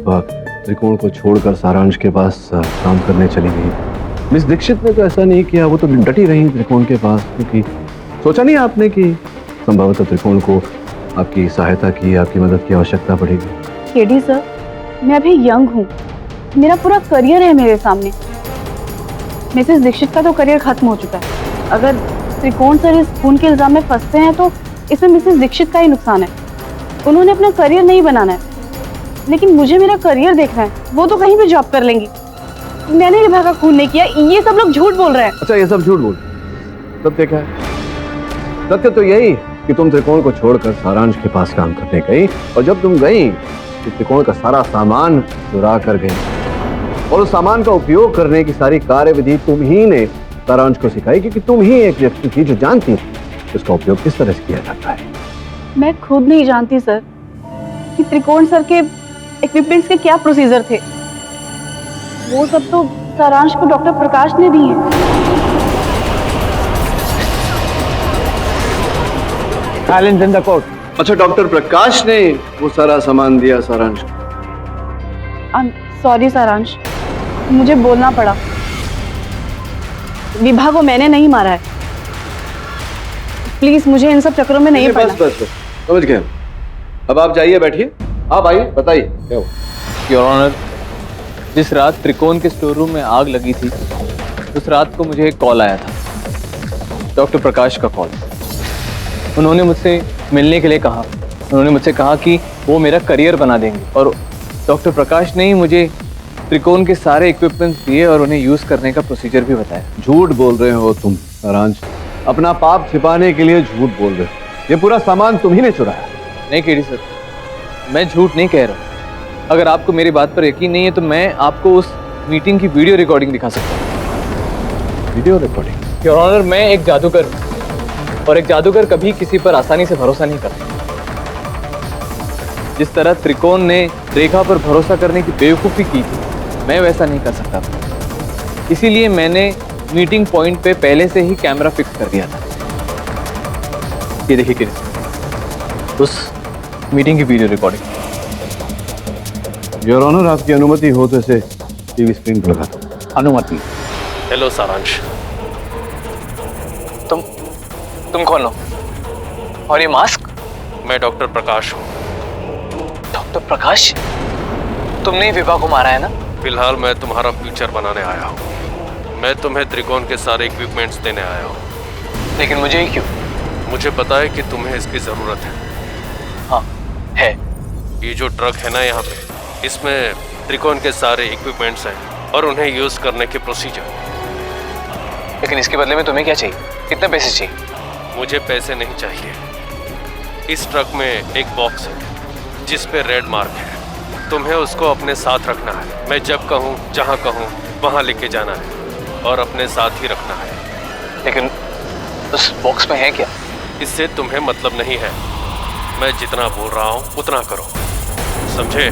Speaker 9: त्रिकोण को छोड़कर सारांश के पास काम करने चली गई? मिस दीक्षित ने तो ऐसा नहीं किया, वो तो डटी रही त्रिकोण के पास, क्योंकि सोचा नहीं आपने कि संभवतः त्रिकोण को आपकी सहायता की, आपकी मदद की आवश्यकता पड़ेगी?
Speaker 6: केडी सर, मैं अभी यंग हूँ, मेरा पूरा करियर है मेरे सामने। मिसेस दीक्षित का तो करियर खत्म हो चुका है। अगर त्रिकोण सर इस खून के इल्जाम में फंसते हैं तो इसमें मिसेस दीक्षित का ही नुकसान है। उन्होंने अपना करियर नहीं बनाना है, लेकिन मुझे मेरा करियर देखना है। वो तो कहीं भी जॉब कर लेंगी, मैंने विभा का खून नहीं किया। ये सब लोग झूठ बोल रहे हैं।
Speaker 9: अच्छा, ये सब झूठ बोल, सत्य क्या है? सत्य तो यही कि तुम त्रिकोण को छोड़कर सारांश के पास काम करने गई, और जब तुम गई तो त्रिकोण का सारा सामान चुरा कर गई, और उस सामान का उपयोग करने की सारी कार्यविधि तुम ही ने सारांश को सिखाई, क्योंकि तुम ही एक व्यक्ति थी जो जानती थी उसका उपयोग किस तरह से किया जाता है।
Speaker 6: मैं खुद नहीं जानती सर कि त्रिकोण सर के इक्विपमेंट्स के क्या प्रोसीजर थे। वो सब तो सारांश को डॉक्टर प्रकाश ने दी है।
Speaker 13: Silence in the court.
Speaker 9: अच्छा, डॉक्टर प्रकाश ने वो सारा सामान दिया सारांश को?
Speaker 6: सॉरी सारांश, मुझे बोलना पड़ा। विभा को मैंने नहीं मारा है, प्लीज मुझे इन सब चक्करों में नहीं पड़ना।
Speaker 9: बस समझ गए। अब आप जाइए, बैठिए, आप आइए, बताइए क्या हुआ।
Speaker 8: योर ऑनर, जिस रात त्रिकोण के स्टोर रूम में आग लगी थी, उस रात को मुझे एक कॉल आया था, डॉक्टर प्रकाश का कॉल। उन्होंने मुझसे मिलने के लिए कहा। उन्होंने मुझसे कहा कि वो मेरा करियर बना देंगे, और डॉक्टर प्रकाश ने ही मुझे त्रिकोण के सारे इक्विपमेंट्स दिए और उन्हें यूज करने का प्रोसीजर भी बताया।
Speaker 9: झूठ बोल रहे हो तुम सारांश, अपना पाप छिपाने के लिए झूठ बोल रहे हो। ये पूरा सामान तुम ही ने चुराया।
Speaker 8: नहीं केडी सर, मैं झूठ नहीं कह रहा हूँ। अगर आपको मेरी बात पर यकीन नहीं है तो मैं आपको उस मीटिंग की वीडियो रिकॉर्डिंग दिखा सकता हूँ।
Speaker 9: Video recording?
Speaker 8: योर ऑनर, मैं एक जादूगर हूँ और एक जादूगर कभी किसी पर आसानी से भरोसा नहीं करता। जिस तरह त्रिकोण ने रेखा पर भरोसा करने की बेवकूफ़ी की थी, मैं वैसा नहीं कर सकता था। इसीलिए मैंने मीटिंग पॉइंट पे पहले से ही कैमरा फिक्स कर दिया था। ये देखिए किरण, उस मीटिंग की वीडियो रिकॉर्डिंग।
Speaker 9: योर ऑनर, आपकी अनुमति हो तो इसे टीवी स्क्रीन पर लगा दो।
Speaker 13: अनुमति।
Speaker 14: हेलो सारांश।
Speaker 8: तुम कौन हो? और ये मास्क?
Speaker 14: मैं डॉक्टर प्रकाश हूँ।
Speaker 8: डॉक्टर प्रकाश? तुमने विभा को मारा है ना?
Speaker 14: फिलहाल मैं तुम्हारा फ्यूचर बनाने आया हूँ। मैं तुम्हें त्रिकोण के सारे इक्विपमेंट्स देने आया हूँ।
Speaker 8: लेकिन मुझे ही क्यों?
Speaker 14: मुझे पता है कि तुम्हें इसकी जरूरत है।
Speaker 8: हाँ है।
Speaker 14: ये जो ट्रक है ना यहाँ पे, इसमें त्रिकोण के सारे इक्विपमेंट्स हैं और उन्हें यूज करने के प्रोसीजर।
Speaker 8: लेकिन इसके बदले में तुम्हें क्या चाहिए? कितने पैसे चाहिए?
Speaker 14: मुझे पैसे नहीं चाहिए। इस ट्रक में एक बॉक्स है जिस पे रेड मार्क है। तुम्हें उसको अपने साथ रखना है। मैं जब कहूँ, जहाँ कहूँ, वहाँ लेके जाना है और अपने साथ ही रखना है।
Speaker 8: लेकिन उस बॉक्स में है क्या?
Speaker 14: इससे तुम्हें मतलब नहीं है। मैं जितना बोल रहा हूँ उतना करो, समझे?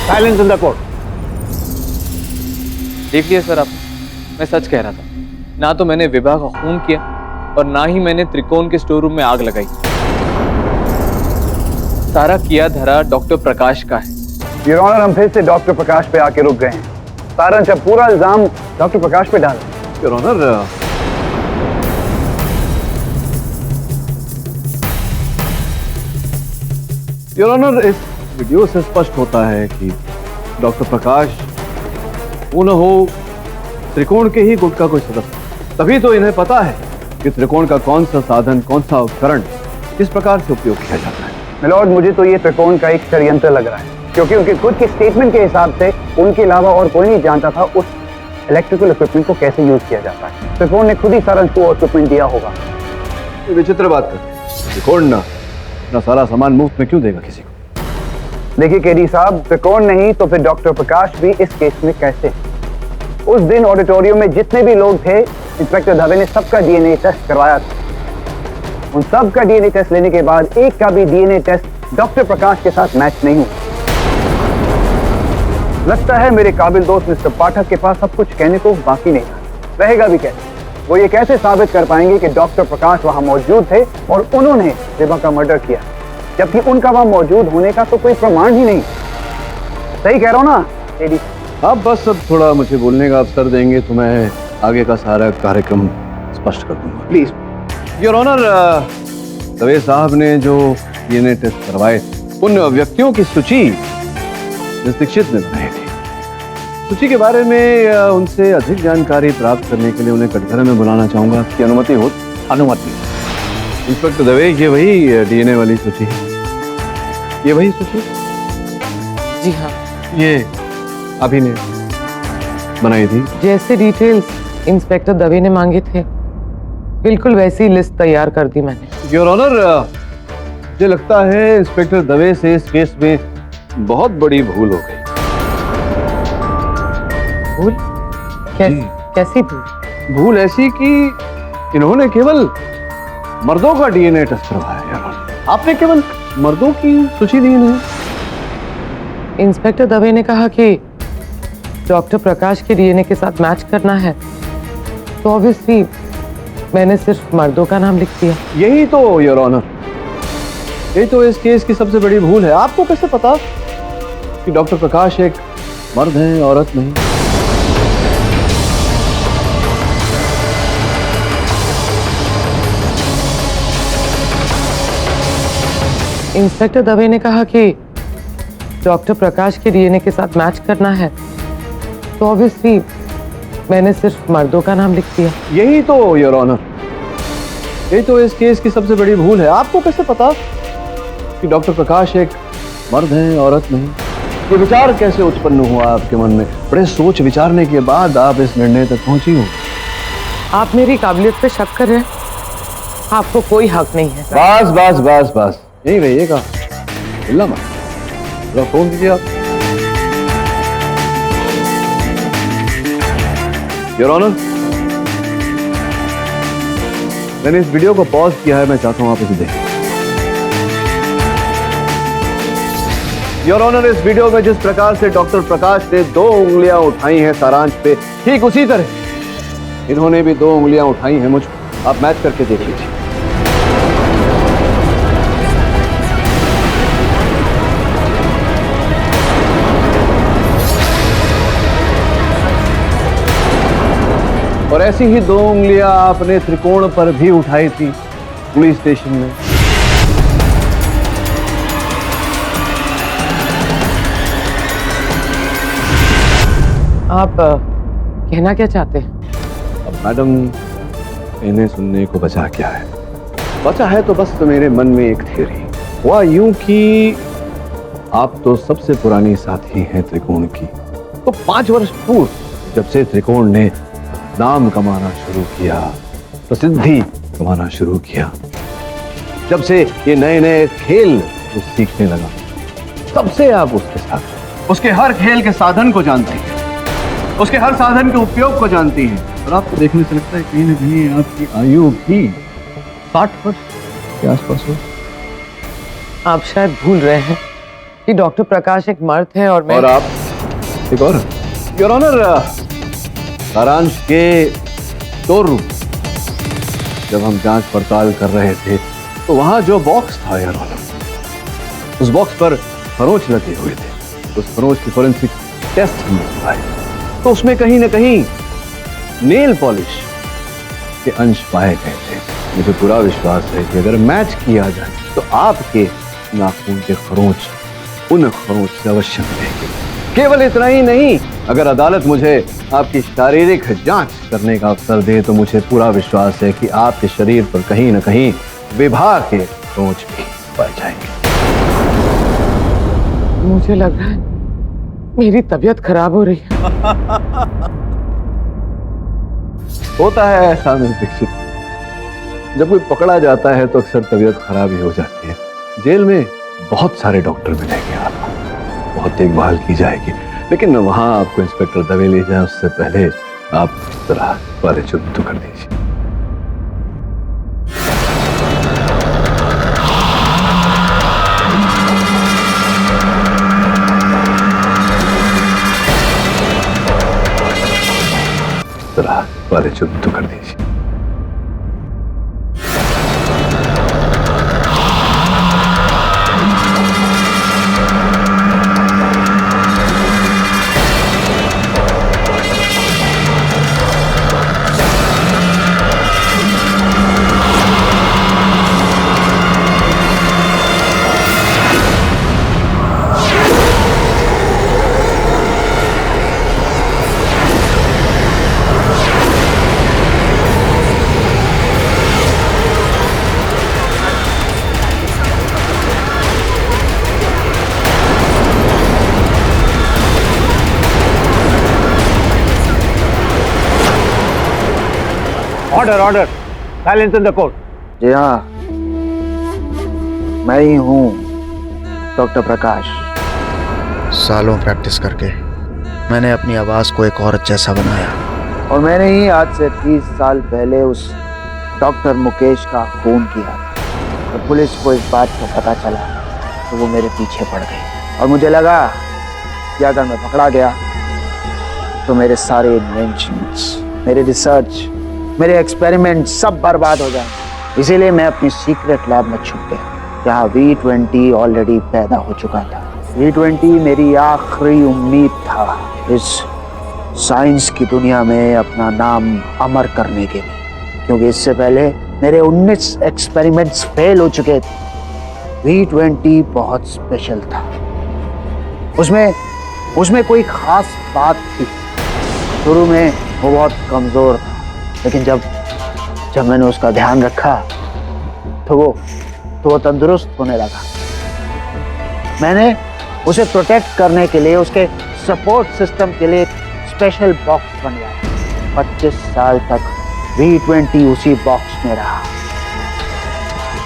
Speaker 13: Silence in the court.
Speaker 8: देख लिया सर आप, मैं सच कह रहा था। ना तो मैंने विभा का खून किया और ना ही मैंने त्रिकोण के स्टोर रूम में आग लगाई। सारा किया धरा डॉक्टर प्रकाश का है।
Speaker 12: योर ऑनर, हम फिर से डॉक्टर प्रकाश पे आके रुक गए हैं। सारांश अब पूरा इल्जाम डॉक्टर प्रकाश पे डाल।
Speaker 9: योर ऑनर, योर ऑनर, इस वीडियो से स्पष्ट होता है कि डॉक्टर प्रकाश वो न हो त्रिकोण के ही गुट का कोई सदस्य। तभी तो इन्हें पता है कि त्रिकोण का कौन सा साधन, कौन सा उपकरण किस प्रकार से उपयोग किया जाता है।
Speaker 12: मिलॉर्ड, मुझे तो ये त्रिकोण का एक षड्यंत्र लग रहा है, क्योंकि उनके खुद के स्टेटमेंट के हिसाब से उनके अलावा और कोई नहीं जानता था उस इलेक्ट्रिकल इक्विपमेंट को कैसे यूज किया जाता है। त्रिकोण ने खुद ही सारांश को इक्विपमेंट दिया होगा।
Speaker 9: विचित्र बात करते हैं। त्रिकोण ना अपना सारा सामान मुफ्त में क्यों देगा किसी को?
Speaker 12: देखिए केडी साहब, त्रिकोण नहीं तो फिर डॉक्टर प्रकाश भी इस केस में कैसे? उस दिन ऑडिटोरियम में जितने भी लोग थे, इंस्पेक्टर दवे ने सबका डीएनए टेस्ट करवाया था। उन सब का डीएनए टेस्ट लेने के बाद एक का भी डीएनए टेस्ट डॉक्टर प्रकाश के साथ मैच नहीं हुआ। लगता है मेरे काबिल दोस्त मिस्टर पाठक के पास सब कुछ कहने को बाकी नहीं था। रहेगा भी कैसे? वो ये कैसे साबित कर पाएंगे कि डॉक्टर प्रकाश वहां मौजूद थे और उन्होंने विभा का मर्डर किया, जबकि उनका वहां मौजूद होने का तो कोई प्रमाण ही नहीं। सही कह रहा हूं ना एडी?
Speaker 9: आप बस अब थोड़ा मुझे बोलने का अवसर देंगे तो मैं आगे का सारा कार्यक्रम स्पष्ट कर दूंगा।
Speaker 12: प्लीज।
Speaker 9: योर ऑनर, दवे साहब ने जो डीएनए टेस्ट करवाए उन व्यक्तियों की सूची मिस दीक्षित ने बनाई थी। सूची के बारे में उनसे अधिक जानकारी प्राप्त करने के लिए उन्हें कटघरे में बुलाना चाहूंगा। आपकी अनुमति हो?
Speaker 13: अनुमति।
Speaker 9: इंस्पेक्टर दवे, ये वही डीएनए वाली सूची है? ये वही सूची?
Speaker 4: जी हाँ,
Speaker 9: ये अभी ने बनाई थी?
Speaker 4: जैसे डिटेल्स इंस्पेक्टर दवे ने मांगे थे, बिल्कुल वैसी लिस्ट तैयार कर दी मैंने।
Speaker 9: योर ऑनर, मुझे लगता है इंस्पेक्टर दवे से इस केस में बहुत बड़ी भूल हो गई।
Speaker 4: भूल? कैसी भूल?
Speaker 9: भूल ऐसी कि इन्होंने केवल मर्दों का डीएनए टेस्ट करवाया। योर ऑनर, आपने केवल मर्दों की सूची दी नहीं।
Speaker 4: इंस्पेक्टर दवे ने कहा कि डॉक्टर प्रकाश के डीएनए के साथ मैच करना है, तो ऑब्वियसली मैंने सिर्फ मर्दों का नाम लिख दिया।
Speaker 9: यही तो योर ऑनर, यही तो इस केस की सबसे बड़ी भूल है। आपको कैसे पता कि डॉक्टर प्रकाश एक मर्द है, औरत नहीं?
Speaker 4: इंस्पेक्टर दवे ने कहा कि डॉक्टर प्रकाश के डीएनए के साथ मैच करना है, तो ऑब्वियसली मैंने सिर्फ मर्दों का नाम लिख दिया।
Speaker 9: यही तो योर ऑनर, यही तो इस केस की सबसे बड़ी भूल है। आपको कैसे पता कि डॉक्टर प्रकाश एक मर्द है, औरत नहीं? ये विचार कैसे उत्पन्न हुआ आपके मन में? बड़े सोच विचारने के बाद आप इस निर्णय तक पहुंची हो।
Speaker 4: आप मेरी काबिलियत पे शक कर रहे हैं? आपको कोई हक नहीं है।
Speaker 9: बस बस बस बस, यही रहिएगा, हिलना मत। जरा फोन दीजिए आप। योर ऑनर, मैंने इस वीडियो को पॉज किया है, मैं चाहता हूं आप इसे देखें। योर ऑनर, इस वीडियो में जिस प्रकार से डॉक्टर प्रकाश ने 2 उंगलियां उठाई हैं सारांश पे, ठीक उसी तरह इन्होंने भी 2 उंगलियां उठाई हैं मुझ पर। आप मैच करके देख लीजिए। और ऐसी ही 2 उंगलियां आपने त्रिकोण पर भी उठाई थी पुलिस स्टेशन में।
Speaker 4: आप कहना क्या चाहते हैं?
Speaker 9: अब मैडम, इन्हें सुनने को बचा क्या है? बचा है तो बस मेरे मन में एक थ्योरी। हुआ यूं कि आप तो सबसे पुरानी साथी हैं त्रिकोण की। तो 5 वर्ष पूर्व जब से त्रिकोण ने नाम कमाना शुरू किया, प्रसिद्धि कमाना शुरू किया, जब से ये नए नए खेल वो सीखने लगा, तब से आप उसके साथ, उसके हर खेल के साधन को जानते हैं, उसके हर साधन के उपयोग को जानती हैं। और आपको देखने से लगता है कहीं ना कहीं आपकी आयु भी 60 वर्ष के आसपास हो।
Speaker 4: आप शायद भूल रहे हैं कि डॉक्टर प्रकाश एक मर्द है और मैं।
Speaker 9: और आप एक और। योर ऑनर, सारांश के स्टोर रूम जब हम जांच पड़ताल कर रहे थे तो वहां जो बॉक्स था योर ऑनर, उस बॉक्स पर खरोंच लगे हुए थे। उस खरोंच की फोरेंसिक टेस्ट हमने करवाए तो उसमें कहीं ना कहीं नेल पॉलिश के अंश पाए गए थे। मुझे पूरा विश्वास है कि अगर मैच किया जाए तो आपके नाखून के खरोंच उन खरोंच से अवश्य मिलेंगे। केवल इतना ही नहीं, अगर अदालत मुझे आपकी शारीरिक जांच करने का अवसर दे तो मुझे पूरा विश्वास है कि आपके शरीर पर कहीं ना कहीं विभा के खरोंच भी पाए जाएंगे।
Speaker 4: मुझे लग रहा है मेरी तबीयत खराब हो रही है।
Speaker 9: होता है ऐसा मिस दीक्षित, जब कोई पकड़ा जाता है तो अक्सर तबीयत खराब ही हो जाती है। जेल में बहुत सारे डॉक्टर मिलेंगे आपको, बहुत देखभाल की जाएगी, लेकिन वहां आपको इंस्पेक्टर दवे ले जाए उससे पहले आप इस तरह वाले चुप तो कर दीजिए। वाले चुप तो कर दीजिए।
Speaker 13: Order order, silence in the court.
Speaker 15: जी हाँ, मैं ही हूँ डॉक्टर प्रकाश। सालों प्रैक्टिस करके मैंने अपनी आवाज को एक औरत जैसा बनाया, और मैंने ही आज से 30 साल पहले उस डॉक्टर मुकेश का खून किया। तो पुलिस को इस बात का पता चला तो वो मेरे पीछे पड़ गई, और मुझे लगा कि अगर मैं पकड़ा गया तो मेरे सारे इन्वेंशंस, मेरे रिसर्च, मेरे एक्सपेरिमेंट सब बर्बाद हो जाए। इसीलिए मैं अपनी सीक्रेट लैब में छुप गया, जहाँ V20 ऑलरेडी पैदा हो चुका था। V20 मेरी आखिरी उम्मीद था इस साइंस की दुनिया में अपना नाम अमर करने के लिए, क्योंकि इससे पहले मेरे 19 एक्सपेरिमेंट्स फेल हो चुके थे। V20 बहुत स्पेशल था, उसमें कोई खास बात थी। शुरू में वो बहुत कमजोर था, लेकिन जब मैंने उसका ध्यान रखा तो वो तंदुरुस्त होने लगा। मैंने उसे प्रोटेक्ट करने के लिए, उसके सपोर्ट सिस्टम के लिए स्पेशल बॉक्स बनवाया। 25 साल तक V20 उसी बॉक्स में रहा,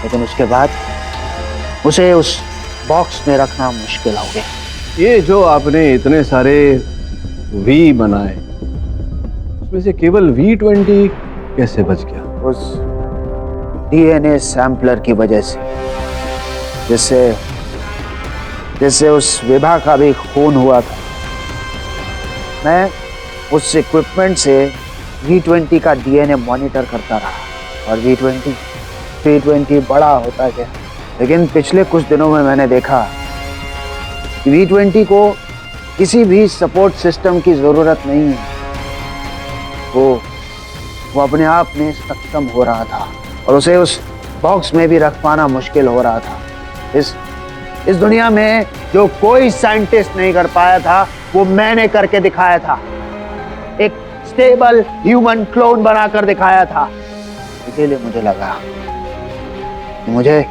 Speaker 15: लेकिन उसके बाद उसे उस बॉक्स में रखना मुश्किल हो गया।
Speaker 9: ये जो आपने इतने सारे वी बनाए, उसमें से केवल V20 कैसे बच गया?
Speaker 15: उस DNA सैंपलर की वजह से, जिससे उस विभा का भी खून हुआ था। मैं उस इक्विपमेंट से V20 का DNA मॉनिटर करता रहा और V20 बड़ा होता गया। लेकिन पिछले कुछ दिनों में मैंने देखा कि V20 को किसी भी सपोर्ट सिस्टम की जरूरत नहीं है। वो अपने आप में सक्षम हो रहा था और उसे उस बॉक्स में भी रख पाना मुश्किल हो रहा था। इस दुनिया में जो कोई साइंटिस्ट नहीं कर पाया था, वो मैंने करके दिखाया था। एक स्टेबल ह्यूमन क्लोन बनाकर दिखाया था। इसीलिए मुझे लगा कि मुझे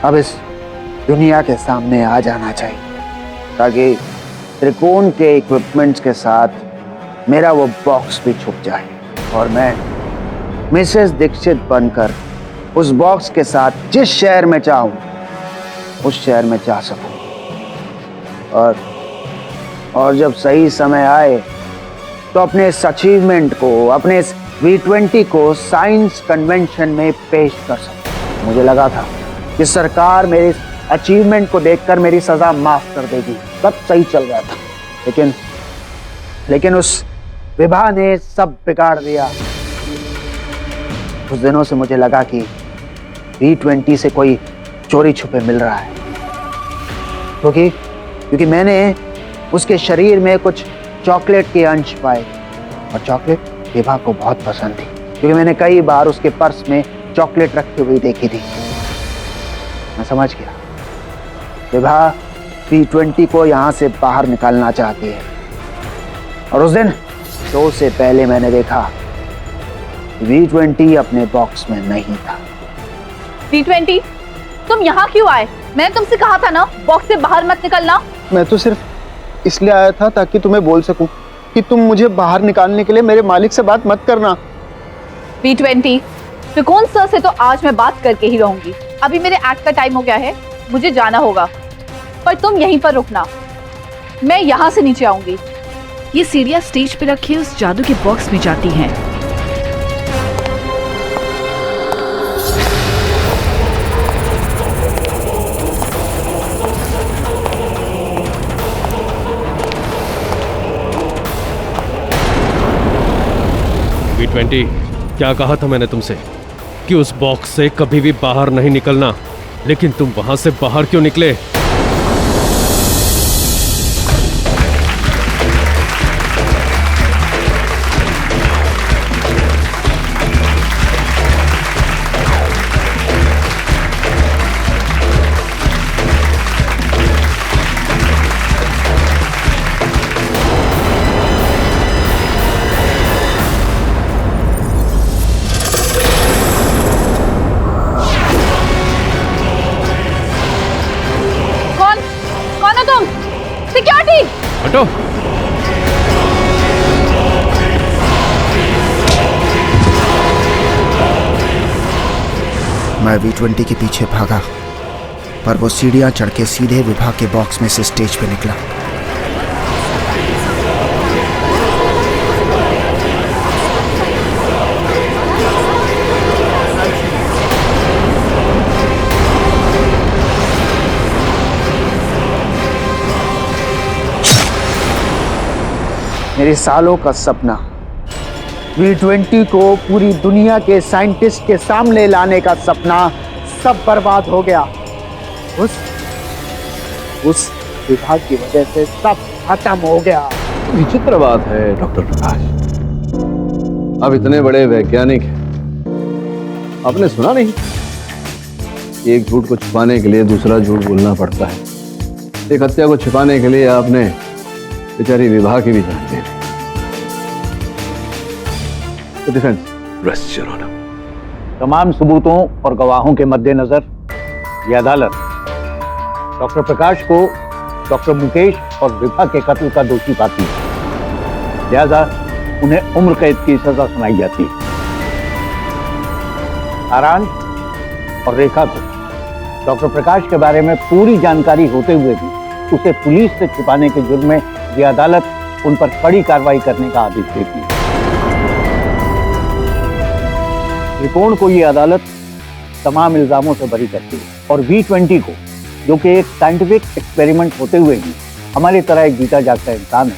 Speaker 15: अब इस दुनिया के सामने आ जाना चाहिए, ताकि त्रिकोण के इक्विपमेंट्स के साथ मेरा वो बॉक्स भी छुप जाए और मैं मिसेस दीक्षित बनकर उस बॉक्स के साथ जिस शहर में चाहूं उस शहर में जा सकूं। और जब सही समय आए तो अपने इस अचीवमेंट को, अपने इस V20 को साइंस कन्वेंशन में पेश कर सकूं। मुझे लगा था कि सरकार मेरे इस अचीवमेंट को देखकर मेरी सजा माफ कर देगी। सब सही चल रहा था, लेकिन उस विभा ने सब बिगाड़ दिया। कुछ दिनों से मुझे लगा कि V20 से कोई चोरी छुपे मिल रहा है, क्योंकि मैंने उसके शरीर में कुछ चॉकलेट के अंश पाए और चॉकलेट विभा को बहुत पसंद थी, क्योंकि मैंने कई बार उसके पर्स में चॉकलेट रखी हुई देखी थी। मैं समझ गया, विभा V20 को यहाँ से बाहर निकालना चाहती है। और उस दिन शो से पहले मैंने देखा V20 अपने बॉक्स में नहीं था।
Speaker 5: V20, तुम यहाँ क्यों आए? मैंने तुमसे कहा था ना, बॉक्स से बाहर मत निकलना।
Speaker 12: मैं तो सिर्फ इसलिए आया था ताकि तुम्हें बोल सकूं कि तुम मुझे बाहर निकालने के लिए मेरे मालिक से बात मत करना।
Speaker 5: V20, त्रिकोण सर से तो आज मैं बात करके ही रहूंगी। अभी मेरे एक्ट का टाइम हो गया है, मुझे जाना होगा, पर तुम यहीं पर रुकना। मैं यहाँ से नीचे आऊंगी।
Speaker 17: ये सीढ़ियाँ स्टेज पे रखे उस जादू के बॉक्स में जाती हैं।
Speaker 14: V20, क्या कहा था मैंने तुमसे कि उस बॉक्स से कभी भी बाहर नहीं निकलना, लेकिन तुम वहां से बाहर क्यों निकले? हटो।
Speaker 15: मैं V20 के पीछे भागा, पर वो सीढ़ियां चढ़ के सीधे विभा के बॉक्स में से स्टेज पे निकला। मेरे सालों का सपना, V20 को पूरी दुनिया के साइंटिस्ट के सामने लाने का सपना, सब बर्बाद हो गया। उस विभाग की वजह से सब खत्म हो गया।
Speaker 9: विचित्र बात है डॉक्टर प्रकाश, आप इतने बड़े वैज्ञानिक हैं, आपने सुना नहीं, एक झूठ को छुपाने के लिए दूसरा झूठ बोलना पड़ता है। एक हत्या को छुपाने के लिए आपने बेचारी विभा की भी जान दे दी। Defence, rest your honour.
Speaker 13: तमाम सबूतों और गवाहों के मद्देनजर यह अदालत डॉक्टर प्रकाश को डॉक्टर मुकेश और विभा के कत्ल का दोषी पाती है। लिहाजा उन्हें उम्र कैद की सजा सुनाई जाती है। सारांश और रेखा को डॉक्टर प्रकाश के बारे में पूरी जानकारी होते हुए भी उसे पुलिस से छिपाने के जुर्म में यह अदालत उन पर कड़ी कार्रवाई करने का आदेश देती है। त्रिकोण को यह अदालत तमाम इल्जामों से बरी करती है और B20 को, जो कि एक साइंटिफिक एक्सपेरिमेंट होते हुए भी हमारी तरह एक जीता जागता इंसान है,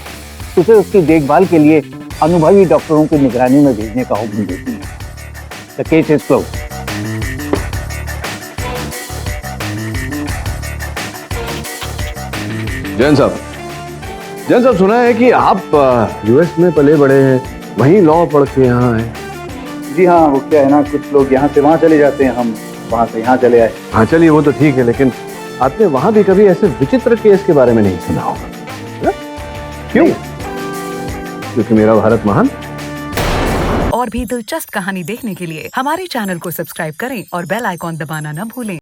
Speaker 13: उसे उसकी देखभाल के लिए अनुभवी डॉक्टरों की निगरानी में भेजने का हुक्म देती है। The case is closed.
Speaker 9: Jain साहब सुना है कि आप यूएस में पले बड़े हैं, वहीं लॉ पढ़ के यहाँ आए।
Speaker 12: जी हाँ, वो क्या है ना, कुछ लोग यहाँ से वहाँ चले जाते हैं, हम वहाँ से यहाँ चले आए।
Speaker 9: हाँ चलिए, वो तो ठीक है, लेकिन आपने वहां भी कभी ऐसे विचित्र केस के बारे में नहीं सुना होगा। क्यों? क्योंकि मेरा भारत महान।
Speaker 18: और भी दिलचस्प कहानी देखने के लिए हमारे चैनल को सब्सक्राइब करें और बेल आइकॉन दबाना न भूलें।